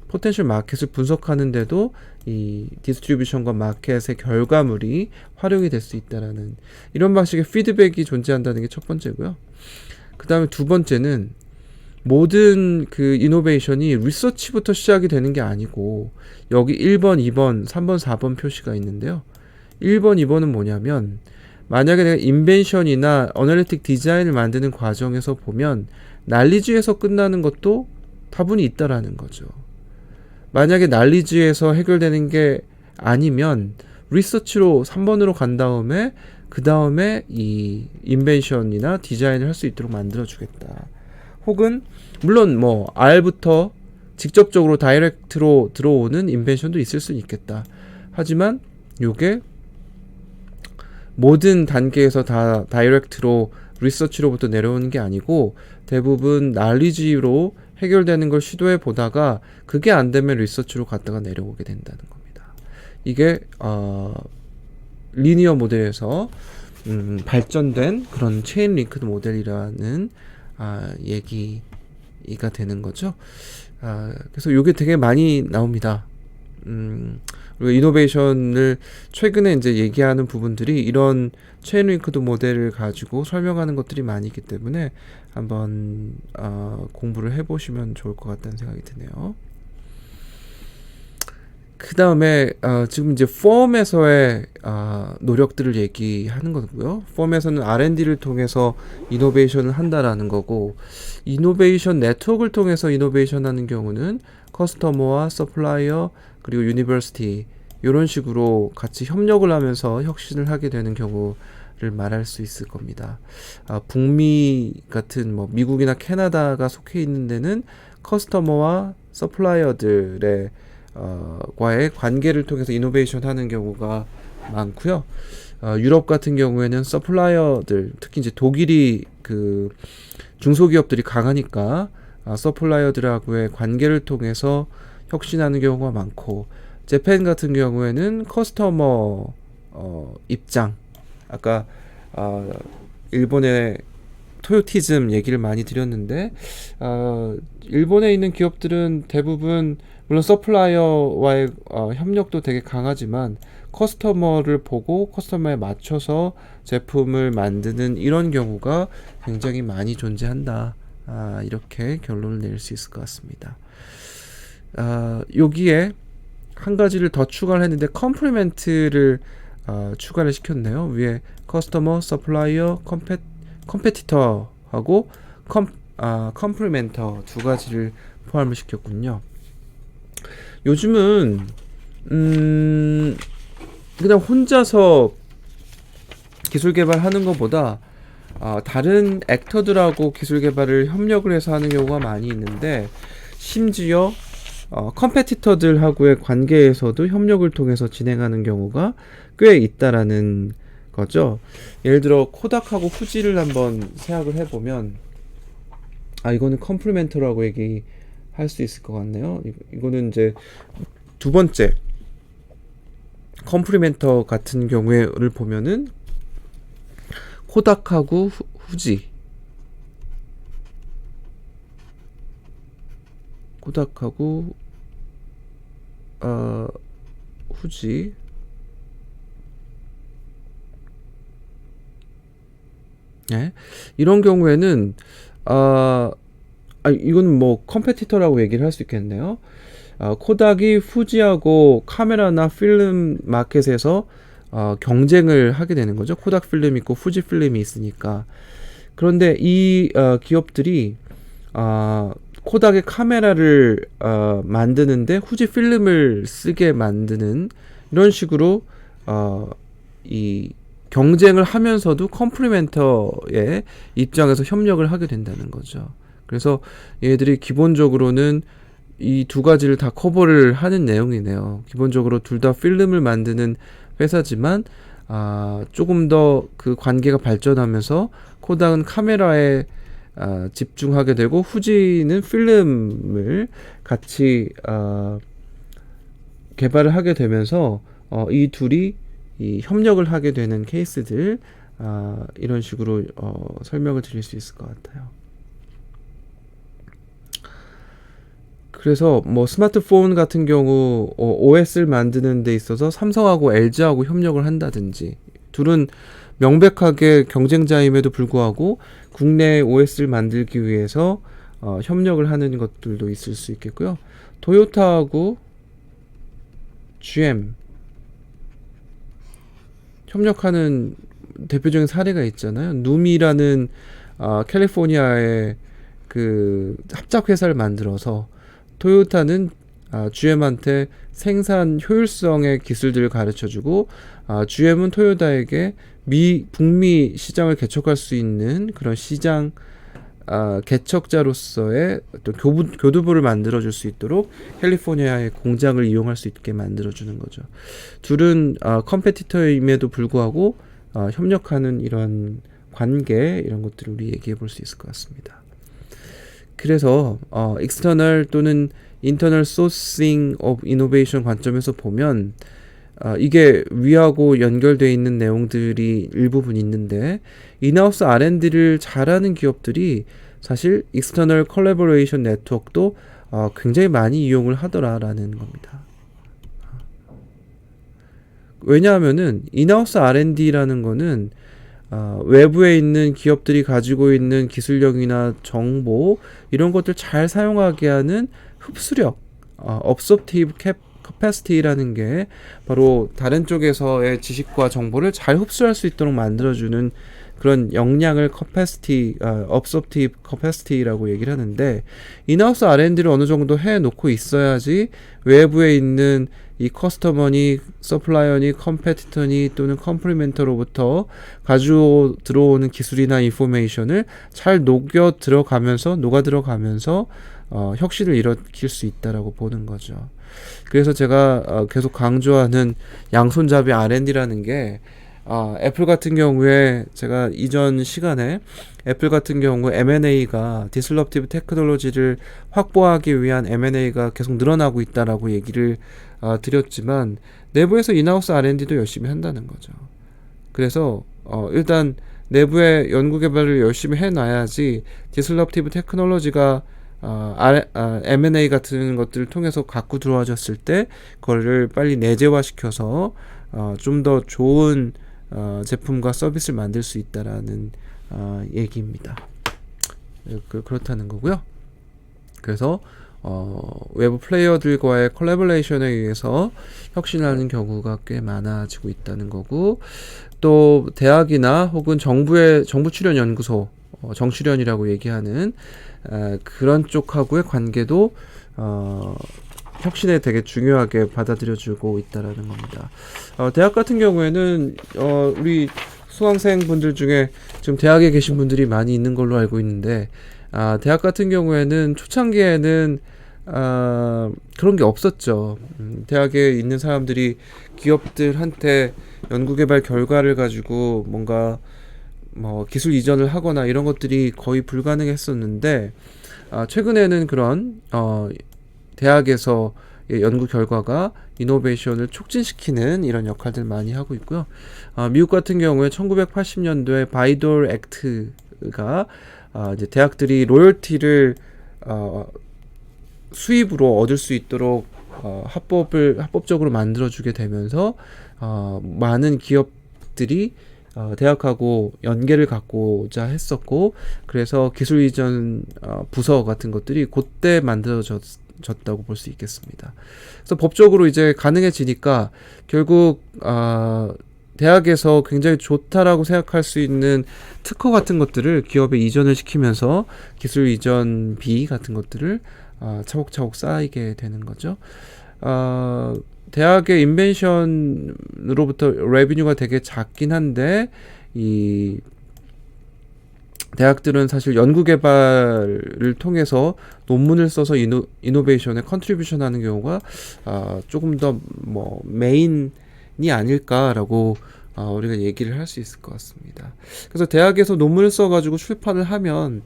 포텐셜 마켓을 분석하는데도 이 디스트리뷰션과 마켓의 결과물이 활용이 될 수 있다라는 이런 방식의 피드백이 존재한다는 게 첫 번째고요. 그 다음에 두 번째는 모든 그 이노베이션이 리서치부터 시작이 되는 게 아니고 여기 1번, 2번, 3번, 4번 표시가 있는데요. 1번, 2번은 뭐냐면 만약에 내가 인벤션이나 어널리틱 디자인을 만드는 과정에서 보면 난리지에서 끝나는 것도 다분히 있다라는 거죠. 만약에 날리지에서 해결되는 게 아니면 리서치로 3번으로 간 다음에 그 다음에 이 인벤션이나 디자인을 할 수 있도록 만들어주겠다. 혹은 물론 뭐 R부터 직접적으로 다이렉트로 들어오는 인벤션도 있을 수 있겠다. 하지만 요게 모든 단계에서 다 다이렉트로 리서치로부터 내려오는 게 아니고 대부분 날리지로 해결되는 걸 시도해 보다가 그게 안 되면 리서치로 갔다가 내려오게 된다는 겁니다. 이게 리니어 모델에서 발전된 그런 체인 링크드 모델이라는 얘기가 되는 거죠. 그래서 이게 되게 많이 나옵니다. 그리고 이노베이션을 최근에 이제 얘기하는 부분들이 이런 체인 링크드 모델을 가지고 설명하는 것들이 많이 있기 때문에 한번 공부를 해보시면 좋을 것 같다는 생각이 드네요. 그 다음에 지금 이제 펌에서의 노력들을 얘기하는 거고요. 펌에서는 R&D를 통해서 이노베이션을 한다라는 거고, 이노베이션 네트워크를 통해서 이노베이션 하는 경우는 커스터머와 서플라이어 그리고 유니버시티 이런 식으로 같이 협력을 하면서 혁신을 하게 되는 경우를 말할 수 있을 겁니다. 북미 같은 뭐 미국이나 캐나다가 속해 있는 데는 커스터머와 서플라이어들의 과의 관계를 통해서 이노베이션 하는 경우가 많고요. 유럽 같은 경우에는 서플라이어들, 특히 이제 독일이 그 중소기업들이 강하니까 서플라이어들하고의 관계를 통해서 혁신하는 경우가 많고, 재팬 같은 경우에는 커스터머 입장, 아까 일본의 토요티즘 얘기를 많이 드렸는데, 일본에 있는 기업들은 대부분 물론 서플라이어와의 협력도 되게 강하지만 커스터머를 보고 커스터머에 맞춰서 제품을 만드는 이런 경우가 굉장히 많이 존재한다. 이렇게 결론을 내릴 수 있을 것 같습니다. 여기에 한 가지를 더 추가를 했는데 컴플리멘트를 추가를 시켰네요. 위에 커스터머, 서플라이어, 컴페티터하고 컴플리멘터 두 가지를 포함을 시켰군요. 요즘은 그냥 혼자서 기술 개발하는 것보다 다른 액터들하고 기술 개발을 협력을 해서 하는 경우가 많이 있는데, 심지어 컴페티터들하고의 관계에서도 협력을 통해서 진행하는 경우가 꽤 있다라는 거죠. 예를 들어 코닥하고 후지를 한번 생각을 해보면, 이거는 컴플리멘터라고 얘기할 수 있을 것 같네요. 이거는 이제 두 번째 컴플리멘터 같은 경우를 보면은 코닥하고 후지, 코닥하고 후지, 네? 이런 경우에는 이건 뭐 컴페티터라고 얘기를 할 수 있겠네요. 코닥이 후지하고 카메라나 필름 마켓에서 경쟁을 하게 되는 거죠. 코닥 필름 있고 후지 필름이 있으니까. 그런데 이 기업들이 코닥의 카메라를 만드는데 후지 필름을 쓰게 만드는 이런 식으로 이 경쟁을 하면서도 컴플리멘터의 입장에서 협력을 하게 된다는 거죠. 그래서 얘들이 기본적으로는 이 두 가지를 다 커버를 하는 내용이네요. 기본적으로 둘 다 필름을 만드는 회사지만 조금 더 그 관계가 발전하면서 코닥은 카메라에 집중하게 되고 후지는 필름을 같이 개발을 하게 되면서 이 둘이 이 협력을 하게 되는 케이스들, 이런 식으로 설명을 드릴 수 있을 것 같아요. 그래서 뭐 스마트폰 같은 경우 OS를 만드는 데 있어서 삼성하고 LG하고 협력을 한다든지, 둘은 명백하게 경쟁자임에도 불구하고 국내 OS를 만들기 위해서 협력을 하는 것들도 있을 수 있겠고요. 토요타하고 GM 협력하는 대표적인 사례가 있잖아요. 누미라는 캘리포니아의 그 합작 회사를 만들어서 토요타는 GM한테 생산 효율성의 기술들을 가르쳐주고 GM은 토요다에게 북미 시장을 개척할 수 있는 그런 시장 개척자로서의 또 교두보를 만들어줄 수 있도록 캘리포니아의 공장을 이용할 수 있게 만들어주는 거죠. 둘은 컴페티터임에도 불구하고 협력하는 이런 관계 이런 것들을 우리 얘기해 볼 수 있을 것 같습니다. 그래서 external 또는 internal sourcing of innovation 관점에서 보면 이게 위하고 연결되어 있는 내용들이 일부분 있는데 인하우스 R&D를 잘하는 기업들이 사실 external collaboration 네트워크도 굉장히 많이 이용을 하더라라는 겁니다. 왜냐하면은 인하우스 R&D라는 거는 외부에 있는 기업들이 가지고 있는 기술력이나 정보 이런 것들 잘 사용하게 하는 흡수력, absorptive capacity라는 게 바로 다른 쪽에서의 지식과 정보를 잘 흡수할 수 있도록 만들어주는 그런 역량을 absorptive capacity라고 얘기를 하는데 인하우스 R&D를 어느 정도 해놓고 있어야지 외부에 있는 이 커스터머니, 서플라이어니, 컴페티터니 또는 컴플리멘터로부터 가지고 들어오는 기술이나 인포메이션을 잘 녹아 들어가면서 혁신을 일으킬 수 있다라고 보는 거죠. 그래서 제가 계속 강조하는 양손잡이 R&D라는 게 애플 같은 경우에 제가 이전 시간에 애플 같은 경우 M&A가 디슬럽티브 테크놀로지를 확보하기 위한 M&A가 계속 늘어나고 있다라고 얘기를 드렸지만 내부에서 인하우스 R&D도 열심히 한다는 거죠. 그래서 일단 내부의 연구개발을 열심히 해놔야지 디슬럽티브 테크놀로지가 M&A 같은 것들을 통해서 갖고 들어와졌을 때 그거를 빨리 내재화시켜서 좀 더 좋은 제품과 서비스를 만들 수 있다라는 얘기입니다. 그렇다는 거고요. 그래서 외부 플레이어들과의 콜라보레이션에 의해서 혁신하는 경우가 꽤 많아지고 있다는 거고 또 대학이나 혹은 정부 출연 연구소 정출연이라고 얘기하는 그런 쪽하고의 관계도 혁신에 되게 중요하게 받아들여주고 있다라는 겁니다. 대학 같은 경우에는 우리 수강생분들 중에 지금 대학에 계신 분들이 많이 있는 걸로 알고 있는데 대학 같은 경우에는 초창기에는 그런 게 없었죠. 대학에 있는 사람들이 기업들한테 연구개발 결과를 가지고 뭔가 기술 이전을 하거나 이런 것들이 거의 불가능했었는데 최근에는 그런 대학에서 연구 결과가 이노베이션을 촉진시키는 이런 역할들 많이 하고 있고요. 미국 같은 경우에 1980년도에 바이돌 액트가 이제 대학들이 로열티를 수입으로 얻을 수 있도록 합법적으로 만들어주게 되면서 많은 기업들이 대학하고 연계를 갖고자 했었고 그래서 기술 이전 부서 같은 것들이 그때 만들어졌다고 볼 수 있겠습니다. 그래서 법적으로 이제 가능해지니까 결국 대학에서 굉장히 좋다라고 생각할 수 있는 특허 같은 것들을 기업에 이전을 시키면서 기술 이전비 같은 것들을 차곡차곡 쌓이게 되는 거죠. 대학의 인벤션으로부터 레비뉴가 되게 작긴 한데 이 대학들은 사실 연구개발을 통해서 논문을 써서 이노베이션에 컨트리뷰션 하는 경우가 조금 더 메인이 아닐까라고 우리가 얘기를 할 수 있을 것 같습니다. 그래서 대학에서 논문을 써가지고 출판을 하면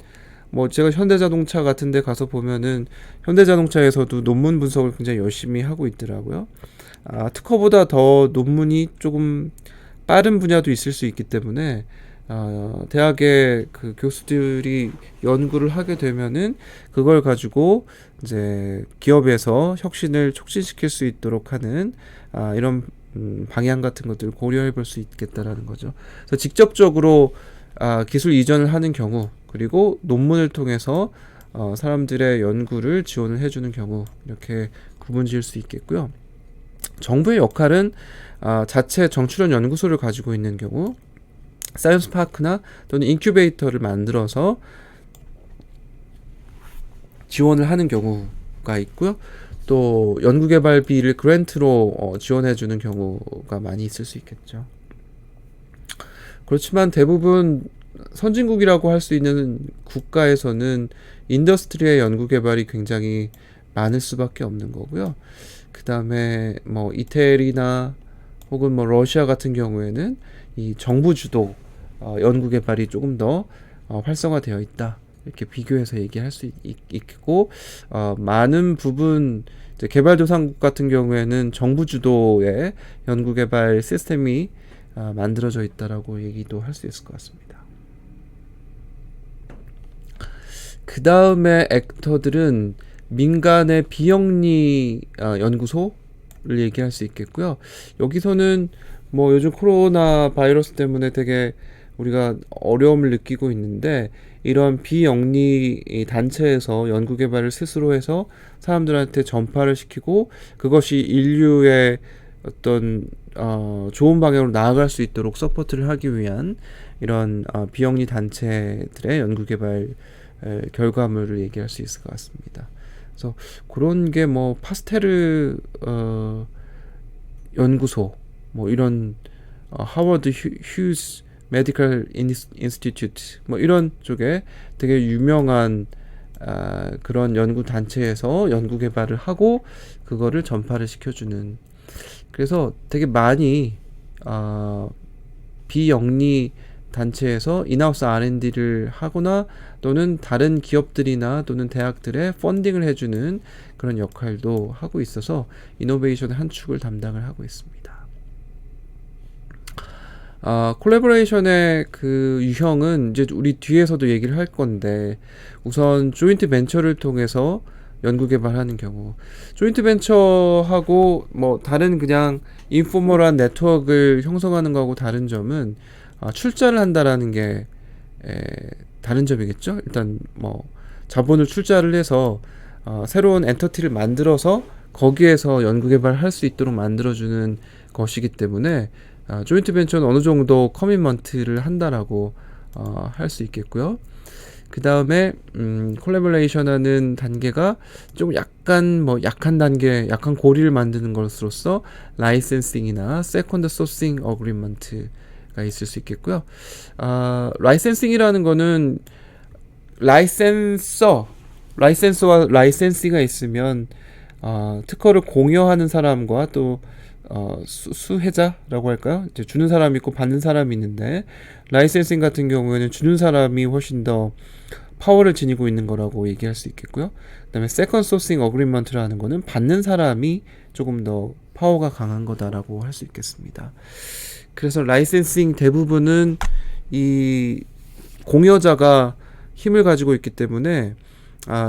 제가 현대자동차 같은 데 가서 보면은 현대자동차에서도 논문 분석을 굉장히 열심히 하고 있더라고요. 특허보다 더 논문이 조금 빠른 분야도 있을 수 있기 때문에 대학의 그 교수들이 연구를 하게 되면은 그걸 가지고 이제 기업에서 혁신을 촉진시킬 수 있도록 하는 이런 방향 같은 것들을 고려해 볼 수 있겠다라는 거죠. 그래서 직접적으로 기술 이전을 하는 경우 그리고 논문을 통해서 사람들의 연구를 지원을 해주는 경우 이렇게 구분 지을 수 있겠고요. 정부의 역할은 자체 정출연 연구소를 가지고 있는 경우 사이언스 파크나 또는 인큐베이터를 만들어서 지원을 하는 경우가 있고요. 또 연구개발비를 그랜트로 지원해주는 경우가 많이 있을 수 있겠죠. 그렇지만 대부분 선진국이라고 할 수 있는 국가에서는 인더스트리의 연구개발이 굉장히 많을 수밖에 없는 거고요. 그 다음에 뭐 이태리나 혹은 뭐 러시아 같은 경우에는 이 정부 주도 연구개발이 조금 더 활성화되어 있다. 이렇게 비교해서 얘기할 수 있고, 많은 부분 이제 개발도상국 같은 경우에는 정부 주도의 연구개발 시스템이 만들어져 있다라고 얘기도 할 수 있을 것 같습니다. 그 다음에 액터들은 민간의 비영리 연구소를 얘기할 수 있겠고요. 여기서는 뭐 요즘 코로나 바이러스 때문에 되게 우리가 어려움을 느끼고 있는데, 이런 비영리 단체에서 연구개발을 스스로 해서 사람들한테 전파를 시키고 그것이 인류의 어떤 좋은 방향으로 나아갈 수 있도록 서포트를 하기 위한 이런 비영리 단체들의 연구개발 결과물을 얘기할 수 있을 것 같습니다. 그래서 그런 게 뭐 파스테르 연구소, 뭐 이런 하워드 휴스 메디컬 인스티튜트 뭐 이런 쪽에 되게 유명한 그런 연구 단체에서 연구 개발을 하고 그거를 전파를 시켜주는, 그래서 되게 많이 비영리 단체에서 인하우스 R&D를 하거나 또는 다른 기업들이나 또는 대학들의 펀딩을 해주는 그런 역할도 하고 있어서 이노베이션의 한 축을 담당을 하고 있습니다. 콜래보레이션의 그 유형은 이제 우리 뒤에서도 얘기를 할 건데, 우선 조인트 벤처를 통해서 연구 개발하는 경우, 조인트 벤처하고 뭐 다른 그냥 인포멀한 네트워크를 형성하는 거하고 다른 점은 출자를 한다라는 게 다른 점이겠죠. 일단 뭐 자본을 출자를 해서 새로운 엔터티를 만들어서 거기에서 연구 개발할 수 있도록 만들어주는 것이기 때문에 조인트 벤처는 어느 정도 커미먼트를 한다라고 할 수 있겠고요. 그 다음에 콜래보레이션 하는 단계가 좀 약간 뭐 약한 단계, 약한 고리를 만드는 것으로서 라이센싱이나 세컨드 소싱 어그리먼트가 있을 수 있겠고요. 라이센싱이라는 거는 라이센서와 라이센시가 있으면 특허를 공여하는 사람과 또 수혜자라고 할까요? 이제 주는 사람이 있고 받는 사람이 있는데, 라이센싱 같은 경우에는 주는 사람이 훨씬 더 파워를 지니고 있는 거라고 얘기할 수 있겠고요. 그 다음에 세컨드 소싱 어그리먼트라는 거는 받는 사람이 조금 더 파워가 강한 거다라고 할 수 있겠습니다. 그래서 라이센싱 대부분은 이 공여자가 힘을 가지고 있기 때문에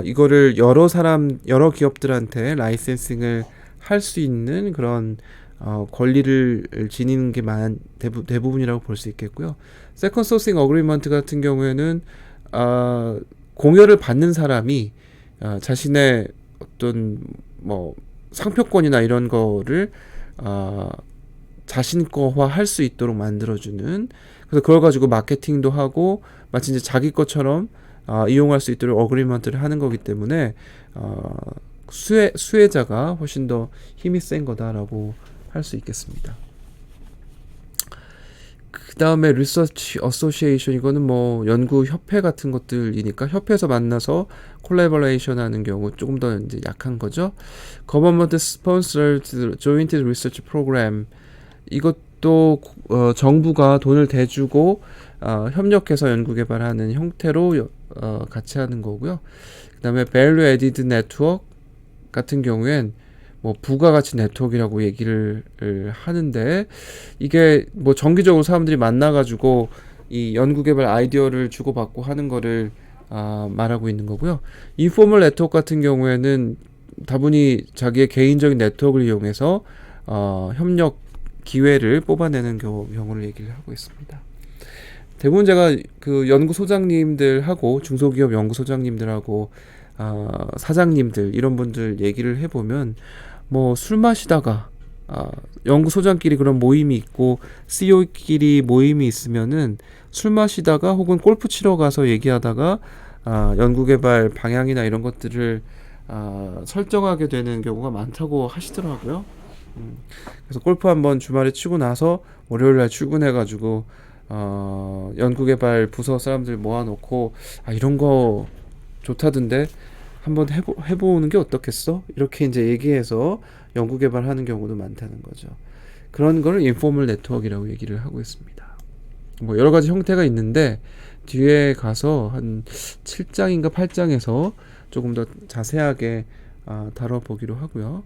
이거를 여러 기업들한테 라이센싱을 할 수 있는 그런 권리를 지니는 게 대부분이라고 볼 수 있겠고요. 세컨드 소싱 어그리먼트 같은 경우에는 공여를 받는 사람이 자신의 어떤 뭐 상표권이나 이런 거를 자신 거화 할 수 있도록 만들어주는, 그래서 그걸 가지고 마케팅도 하고 마치 이제 자기 것처럼 이용할 수 있도록 어그리먼트를 하는 거기 때문에 수혜자가 훨씬 더 힘이 센 거다라고 할 수 있겠습니다. 그 다음에 리서치 어소시에이션, 이거는 뭐 연구 협회 같은 것들이니까 협회에서 만나서 콜라보레이션 하는 경우 조금 더 이제 약한 거죠. Government Sponsored Joint Research Program, 이것도 정부가 돈을 대주고 협력해서 연구 개발하는 형태로 같이 하는 거고요. 그 다음에 Value Added Network 같은 경우엔 뭐 부가가치 네트워크라고 얘기를 하는데, 이게 뭐 정기적으로 사람들이 만나가지고 이 연구개발 아이디어를 주고받고 하는 거를 말하고 있는 거고요. 인포멀 네트워크 같은 경우에는 다분히 자기의 개인적인 네트워크를 이용해서 협력 기회를 뽑아내는 경우를 얘기를 하고 있습니다. 대부분 제가 그 연구소장님들하고 중소기업 연구소장님들하고 사장님들 이런 분들 얘기를 해보면 뭐 술 마시다가 연구소장끼리 그런 모임이 있고 CEO끼리 모임이 있으면은 술 마시다가 혹은 골프 치러 가서 얘기하다가 연구개발 방향이나 이런 것들을 설정하게 되는 경우가 많다고 하시더라고요. 그래서 골프 한번 주말에 치고 나서 월요일날 출근해가지고 연구개발 부서 사람들 모아놓고 이런 거 좋다던데 한번 해보는 게 어떻겠어? 이렇게 이제 얘기해서 연구개발하는 경우도 많다는 거죠. 그런 거를 인포멀 네트워크라고 얘기를 하고 있습니다. 뭐 여러 가지 형태가 있는데 뒤에 가서 한 7장인가 8장에서 조금 더 자세하게 다뤄보기로 하고요.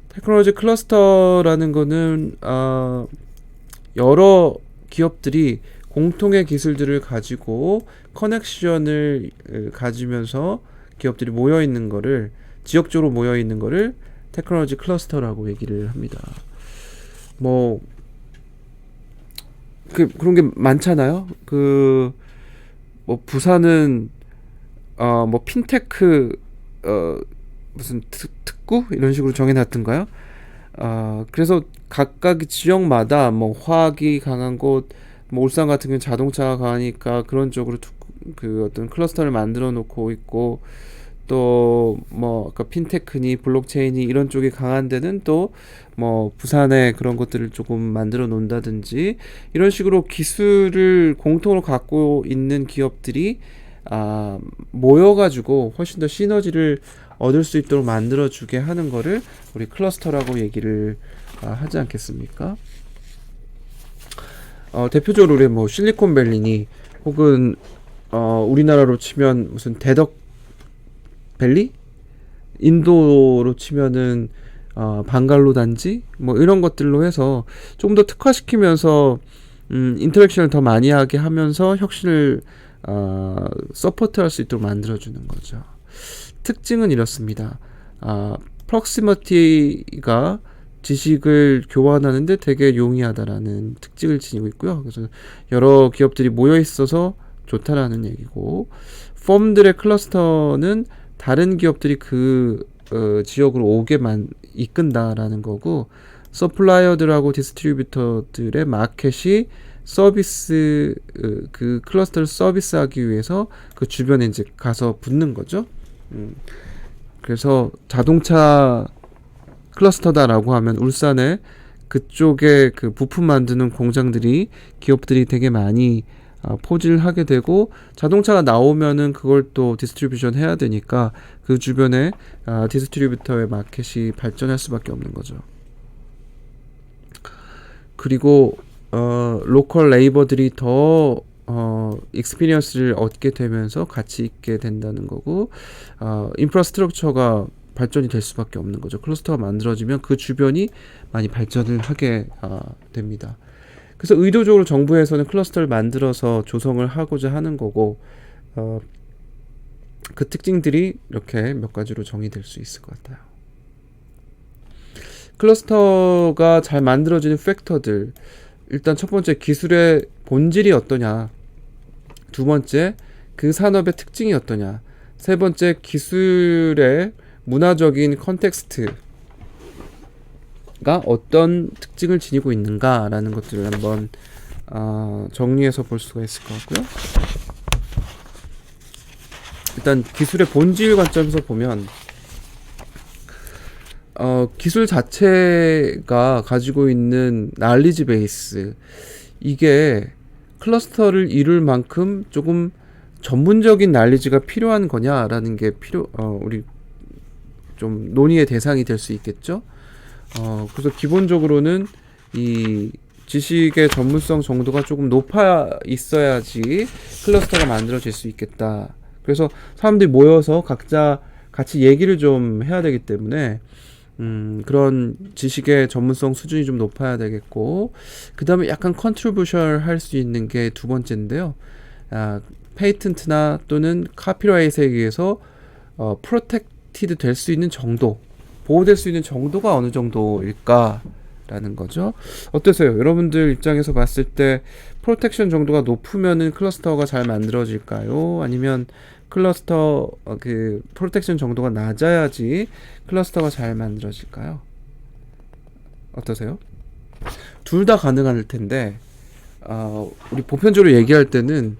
테크놀로지 클러스터라는 거는 여러 기업들이 공통의 기술들을 가지고 커넥션을 가지면서 기업들이 모여 있는 거를 지역적으로 모여 있는 거를 테크놀로지 클러스터라고 얘기를 합니다. 뭐 그런 게 많잖아요. 뭐 부산은 뭐 핀테크 무슨 특구 이런 식으로 정해놨던가요? 그래서 각각 지역마다 뭐 화학이 강한 곳, 뭐 울산 같은 경우는 자동차가 강하니까 그런 쪽으로 그 어떤 클러스터를 만들어 놓고 있고, 또 뭐 아까 핀테크니 블록체인이 이런 쪽이 강한 데는 또 뭐 부산에 그런 것들을 조금 만들어 놓는다든지 이런 식으로 기술을 공통으로 갖고 있는 기업들이 모여가지고 훨씬 더 시너지를 얻을 수 있도록 만들어주게 하는 거를 우리 클러스터라고 얘기를 하지 않겠습니까? 대표적으로 우리 뭐 실리콘밸리니 혹은 우리나라로 치면 무슨 대덕밸리? 인도로 치면은 방갈로 단지? 뭐 이런 것들로 해서 조금 더 특화시키면서 인터랙션을 더 많이 하게 하면서 혁신을 서포트할 수 있도록 만들어주는 거죠. 특징은 이렇습니다. 프록시머티가 지식을 교환하는데 되게 용이하다라는 특징을 지니고 있고요. 그래서 여러 기업들이 모여 있어서 좋다라는 얘기고, 펌들의 클러스터는 다른 기업들이 그 지역으로 오게만 이끈다라는 거고, 서플라이어들하고 디스트리뷰터들의 마켓이 서비스 그 클러스터를 서비스하기 위해서 그 주변에 이제 가서 붙는 거죠. 그래서 자동차 클러스터다라고 하면 울산에 그쪽에 그 부품 만드는 공장들이 기업들이 되게 많이 포진을 하게 되고, 자동차가 나오면은 그걸 또 디스트리뷰션 해야 되니까 그 주변에 디스트리뷰터의 마켓이 발전할 수밖에 없는 거죠. 그리고 로컬 레이버들이 더 익스피리언스를 얻게 되면서 가치 있게 된다는 거고, 인프라스트럭처가 발전이 될 수밖에 없는 거죠. 클러스터가 만들어지면 그 주변이 많이 발전을 하게 됩니다. 그래서 의도적으로 정부에서는 클러스터를 만들어서 조성을 하고자 하는 거고, 그 특징들이 이렇게 몇 가지로 정의될 수 있을 것 같아요. 클러스터가 잘 만들어지는 팩터들, 일단 첫 번째 기술의 본질이 어떠냐, 두 번째 그 산업의 특징이 어떠냐, 세 번째 기술의 문화적인 컨텍스트가 어떤 특징을 지니고 있는가라는 것들을 한번 정리해서 볼 수가 있을 것 같고요. 일단 기술의 본질 관점에서 보면 기술 자체가 가지고 있는 날리지 베이스, 이게 클러스터를 이룰 만큼 조금 전문적인 날리지가 필요한 거냐라는 게 우리 좀 논의의 대상이 될 수 있겠죠. 그래서 기본적으로는 이 지식의 전문성 정도가 조금 높아 있어야지 클러스터가 만들어질 수 있겠다. 그래서 사람들이 모여서 각자 같이 얘기를 좀 해야 되기 때문에 그런 지식의 전문성 수준이 좀 높아야 되겠고, 그 다음에 약간 컨트리뷰션 할 수 있는 게 두 번째인데요. 페이턴트나 또는 카피라이트에 의해서 프로텍티드 될 수 있는 정도, 보호될 수 있는 정도가 어느 정도일까라는 거죠. 어떠세요? 여러분들 입장에서 봤을 때 프로텍션 정도가 높으면은 클러스터가 잘 만들어질까요? 아니면 클러스터 그 프로텍션 정도가 낮아야지 클러스터가 잘 만들어질까요? 어떠세요? 둘 다 가능할 텐데 우리 보편적으로 얘기할 때는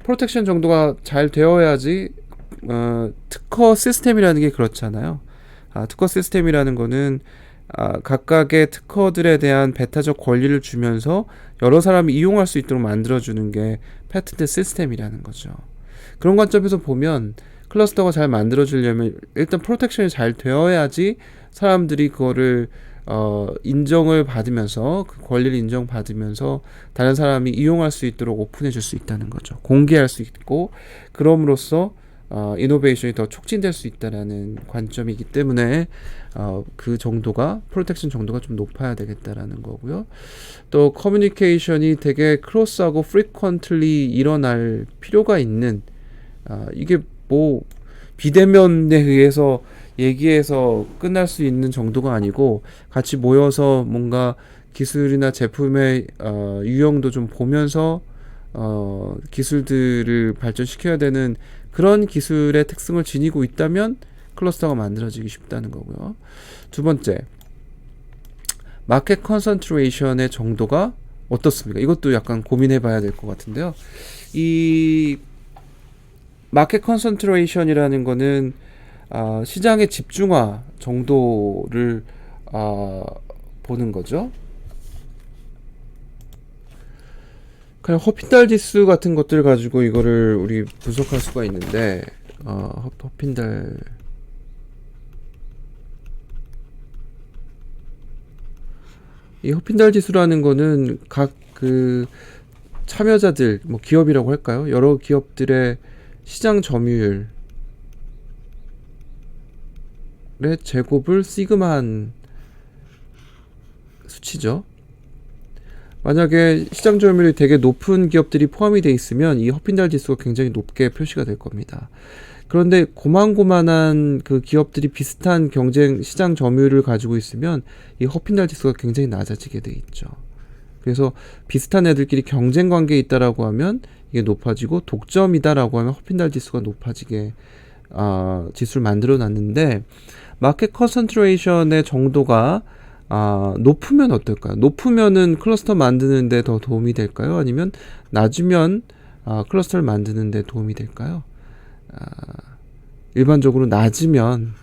프로텍션 정도가 잘 되어야지 특허 시스템이라는 게 그렇잖아요. 특허 시스템이라는 거는 각각의 특허들에 대한 배타적 권리를 주면서 여러 사람이 이용할 수 있도록 만들어주는 게 패턴트 시스템이라는 거죠. 그런 관점에서 보면 클러스터가 잘 만들어지려면 일단 프로텍션이 잘 되어야지 사람들이 그거를 인정을 받으면서 그 권리를 인정받으면서 다른 사람이 이용할 수 있도록 오픈해 줄 수 있다는 거죠. 공개할 수 있고 그럼으로써 이노베이션이 더 촉진될 수 있다라는 관점이기 때문에 그 정도가 프로텍션 정도가 좀 높아야 되겠다라는 거고요. 또 커뮤니케이션이 되게 크로스하고 프리퀀틀리 일어날 필요가 있는 이게 뭐 비대면에 의해서 얘기해서 끝날 수 있는 정도가 아니고 같이 모여서 뭔가 기술이나 제품의 유형도 좀 보면서 기술들을 발전시켜야 되는 그런 기술의 특성을 지니고 있다면 클러스터가 만들어지기 쉽다는 거고요. 두 번째, 마켓 컨센트레이션의 정도가 어떻습니까? 이것도 약간 고민해 봐야 될 것 같은데요. 이 마켓 컨센트레이션이라는 거는 시장의 집중화 정도를 보는 거죠. 그냥 허핀달 지수 같은 것들 가지고 이거를 우리 분석할 수가 있는데 허핀달 이 허핀달 지수라는 거는 각 그 참여자들 뭐 기업이라고 할까요? 여러 기업들의 시장 점유율의 제곱을 시그마한 수치죠. 만약에 시장 점유율이 되게 높은 기업들이 포함이 돼 있으면 이 허핀달 지수가 굉장히 높게 표시가 될 겁니다. 그런데 고만고만한 그 기업들이 비슷한 경쟁 시장 점유율을 가지고 있으면 이 허핀달 지수가 굉장히 낮아지게 돼 있죠. 그래서 비슷한 애들끼리 경쟁 관계에 있다라고 하면 이게 높아지고 독점이다라고 하면 허핀달 지수가 높아지게 지수를 만들어 놨는데 마켓 컨센트레이션의 정도가 높으면 어떨까요? 높으면은 클러스터 만드는데 더 도움이 될까요? 아니면 낮으면 클러스터를 만드는데 도움이 될까요? 일반적으로 낮으면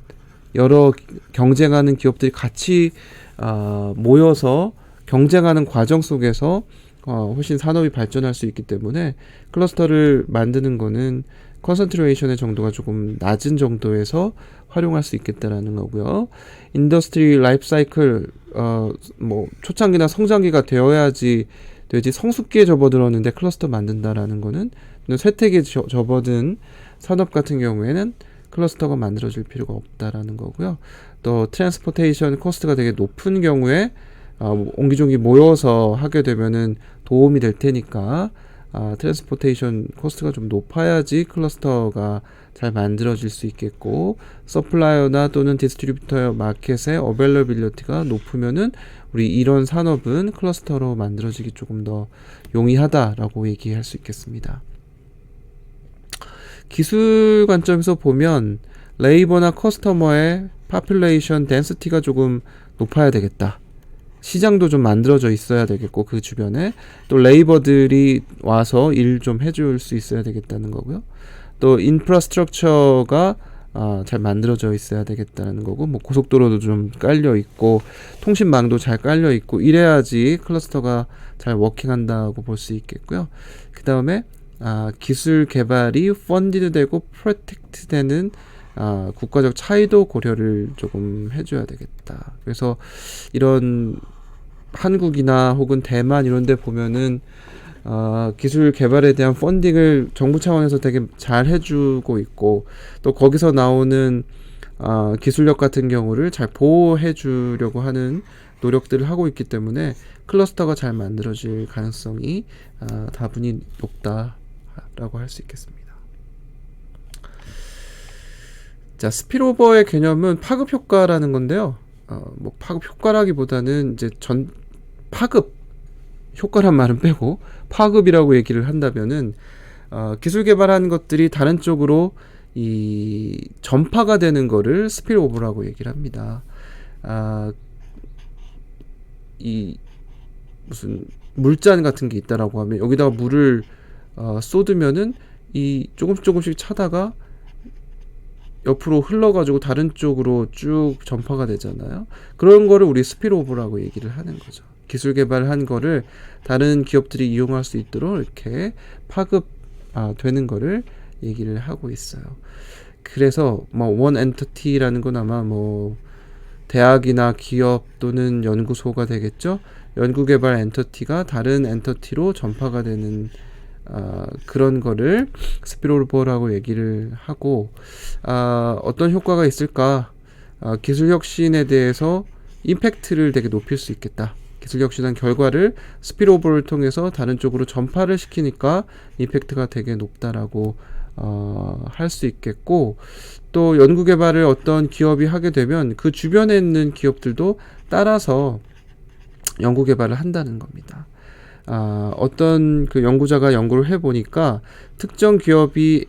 여러 경쟁하는 기업들이 같이 모여서 경쟁하는 과정 속에서 훨씬 산업이 발전할 수 있기 때문에 클러스터를 만드는 거는 컨센트레이션의 정도가 조금 낮은 정도에서 활용할 수 있겠다라는 거고요. 인더스트리 라이프 사이클 뭐 초창기나 성장기가 되어야지 되지 성숙기에 접어들었는데 클러스터 만든다라는 거는 쇠퇴기에 접어든 산업 같은 경우에는 클러스터가 만들어질 필요가 없다라는 거고요. 또 트랜스포테이션 코스트가 되게 높은 경우에 옹기종기 모여서 하게 되면은 도움이 될 테니까 트랜스포테이션 코스트가 좀 높아야지 클러스터가 잘 만들어질 수 있겠고 서플라이어나 또는 디스트리뷰터 마켓의 어벨러빌리티가 높으면은 우리 이런 산업은 클러스터로 만들어지기 조금 더 용이하다라고 얘기할 수 있겠습니다. 기술 관점에서 보면 레이버나 커스터머의 파퓰레이션 덴시티가 조금 높아야 되겠다. 시장도 좀 만들어져 있어야 되겠고 그 주변에 또 레이버들이 와서 일 좀 해줄 수 있어야 되겠다는 거고요. 또 인프라스트럭처가 잘 만들어져 있어야 되겠다는 거고 뭐 고속도로도 좀 깔려 있고 통신망도 잘 깔려 있고 이래야지 클러스터가 잘 워킹한다고 볼 수 있겠고요. 그 다음에 기술 개발이 펀디드 되고 프로텍트 되는 국가적 차이도 고려를 조금 해줘야 되겠다. 그래서 이런 한국이나 혹은 대만 이런 데 보면은 기술 개발에 대한 펀딩을 정부 차원에서 되게 잘 해주고 있고 또 거기서 나오는 기술력 같은 경우를 잘 보호해 주려고 하는 노력들을 하고 있기 때문에 클러스터가 잘 만들어질 가능성이 다분히 높다라고 할 수 있겠습니다. 자, 스피로버의 개념은 파급 효과라는 건데요. 뭐 파급 효과라기보다는 이제 파급 효과란 말은 빼고 파급이라고 얘기를 한다면은 기술 개발한 것들이 다른 쪽으로 이 전파가 되는 거를 스피로버라고 얘기를 합니다. 이 무슨 물잔 같은 게 있다라고 하면 여기다가 물을 쏟으면은 이 조금씩 차다가 옆으로 흘러가지고 다른 쪽으로 쭉 전파가 되잖아요. 그런 거를 우리 스피로버라고 얘기를 하는 거죠. 기술 개발한 거를 다른 기업들이 이용할 수 있도록 이렇게 파급 되는 거를 얘기를 하고 있어요. 그래서 뭐 원 엔터티라는 건 아마 뭐 대학이나 기업 또는 연구소가 되겠죠. 연구개발 엔터티가 다른 엔터티로 전파가 되는 그런 거를 스피로버라고 얘기를 하고 어떤 효과가 있을까? 기술 혁신에 대해서 임팩트를 되게 높일 수 있겠다. 기술 혁신한 결과를 스피로버를 통해서 다른 쪽으로 전파를 시키니까 임팩트가 되게 높다라고 할 수 있겠고, 또 연구개발을 어떤 기업이 하게 되면 그 주변에 있는 기업들도 따라서 연구개발을 한다는 겁니다. 어떤 그 연구자가 연구를 해보니까 특정 기업이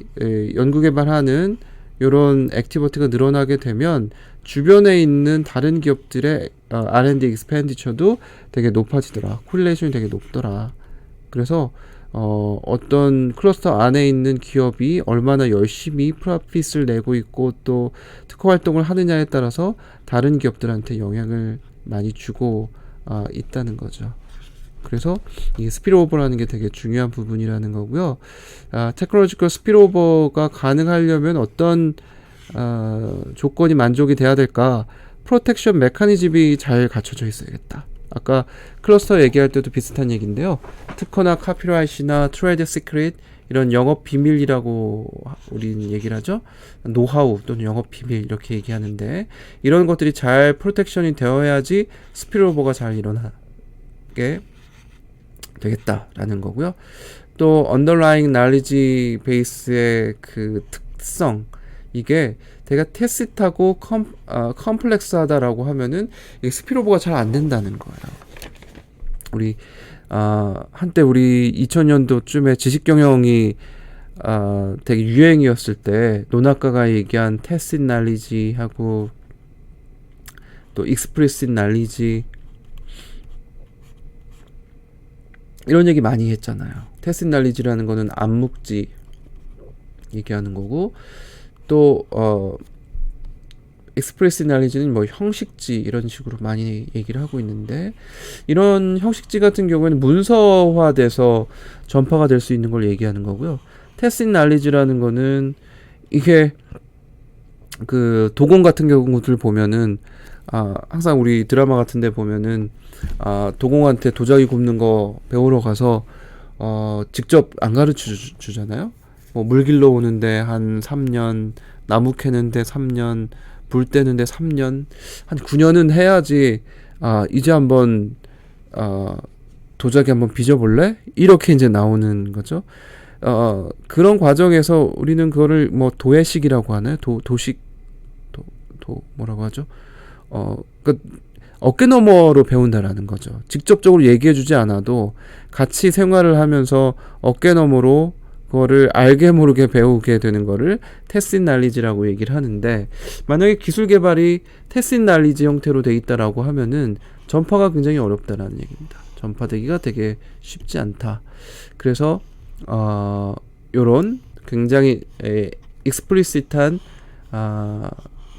연구개발하는 이런 액티비티가 늘어나게 되면 주변에 있는 다른 기업들의 R&D 익스펜디처도 되게 높아지더라. 콜레이션이 되게 높더라. 그래서 어떤 클러스터 안에 있는 기업이 얼마나 열심히 프로핏을 내고 있고 또 특허 활동을 하느냐에 따라서 다른 기업들한테 영향을 많이 주고 있다는 거죠. 그래서 이 스피로버라는 게 되게 중요한 부분이라는 거고요. 테크놀로지컬 스피로버가 가능하려면 어떤 조건이 만족이 돼야 될까? 프로텍션 메커니즘이 잘 갖춰져 있어야겠다. 아까 클러스터 얘기할 때도 비슷한 얘기인데요. 특허나 카피라이트나 트레이드 시크릿 이런 영업 비밀이라고 우리는 얘기를 하죠. 노하우 또는 영업 비밀 이렇게 얘기하는데 이런 것들이 잘 프로텍션이 되어야지 스피로버가 잘 일어나게 되겠다라는 거고요. 또 언더라잉 날리지 베이스의 그 특성 이게 되게 테시트하고 컴플렉스하다라고 하면은 이 스피로버가 잘 안 된다는 거예요. 우리 한때 우리 2000년도쯤에 지식경영이 되게 유행이었을 때 논학가가 얘기한 테시트 날리지하고 또 익스프리시트 날리지 이런 얘기 많이 했잖아요. 테시트 날리지라는 거는 암묵지 얘기하는 거고 또 익스프레시브 날리지는 뭐 형식지 이런 식으로 많이 얘기를 하고 있는데 이런 형식지 같은 경우에는 문서화돼서 전파가 될 수 있는 걸 얘기하는 거고요. 테시트 날리지라는 거는 이게 그 도공 같은 경우들 보면은 항상 우리 드라마 같은 데 보면은 도공한테 도자기 굽는 거 배우러 가서 직접 안 가르쳐 주잖아요. 뭐 물 길러 오는데 한 3년, 나무 캐는데 3년, 불 떼는데 3년, 한 9년은 해야지 이제 한번 도자기 한번 빚어볼래? 이렇게 이제 나오는 거죠. 그런 과정에서 우리는 그거를 뭐 도예식이라고 하나요? 도식 뭐라고 하죠? 그 어깨너머로 배운다라는 거죠. 직접적으로 얘기해주지 않아도 같이 생활을 하면서 어깨너머로 그거를 알게 모르게 배우게 되는 거를 테시트 날리지라고 얘기를 하는데 만약에 기술 개발이 테시트 날리지 형태로 돼 있다라고 하면은 전파가 굉장히 어렵다라는 얘기입니다. 전파되기가 되게 쉽지 않다. 그래서 요런 굉장히 익스플리시트한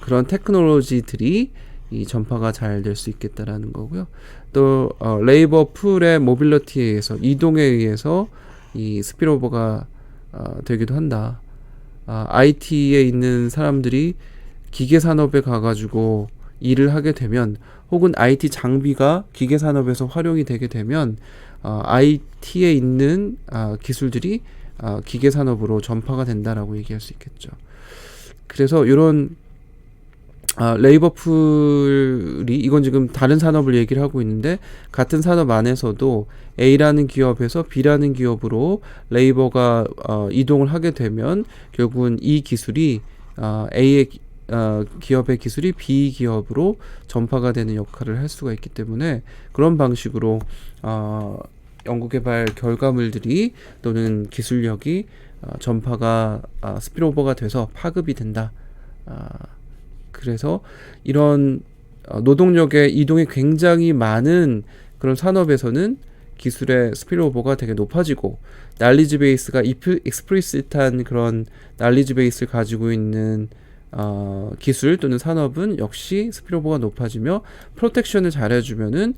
그런 테크놀로지들이 이 전파가 잘 될 수 있겠다라는 거고요. 또 레이버 풀의 모빌리티에 의해서 이동에 의해서 이 스피로버가 되기도 한다. IT에 있는 사람들이 기계 산업에 가가지고 일을 하게 되면 혹은 IT 장비가 기계 산업에서 활용이 되게 되면 IT에 있는 기술들이 기계 산업으로 전파가 된다라고 얘기할 수 있겠죠. 그래서 이런 레이버 풀이 이건 지금 다른 산업을 얘기를 하고 있는데 같은 산업 안에서도 A라는 기업에서 B라는 기업으로 레이버가 이동을 하게 되면 결국은 이 기술이 A의 기업의 기술이 B 기업으로 전파가 되는 역할을 할 수가 있기 때문에 그런 방식으로 연구개발 결과물들이 또는 기술력이 전파가 스피로버가 돼서 파급이 된다. 그래서 이런 노동력의 이동이 굉장히 많은 그런 산업에서는 기술의 스피로버가 되게 높아지고 날리지 베이스가 익스플리시트한 그런 날리지 베이스를 가지고 있는 기술 또는 산업은 역시 스피로버가 높아지며 프로텍션을 잘해주면은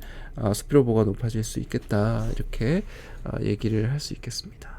스피로버가 높아질 수 있겠다 이렇게 얘기를 할 수 있겠습니다.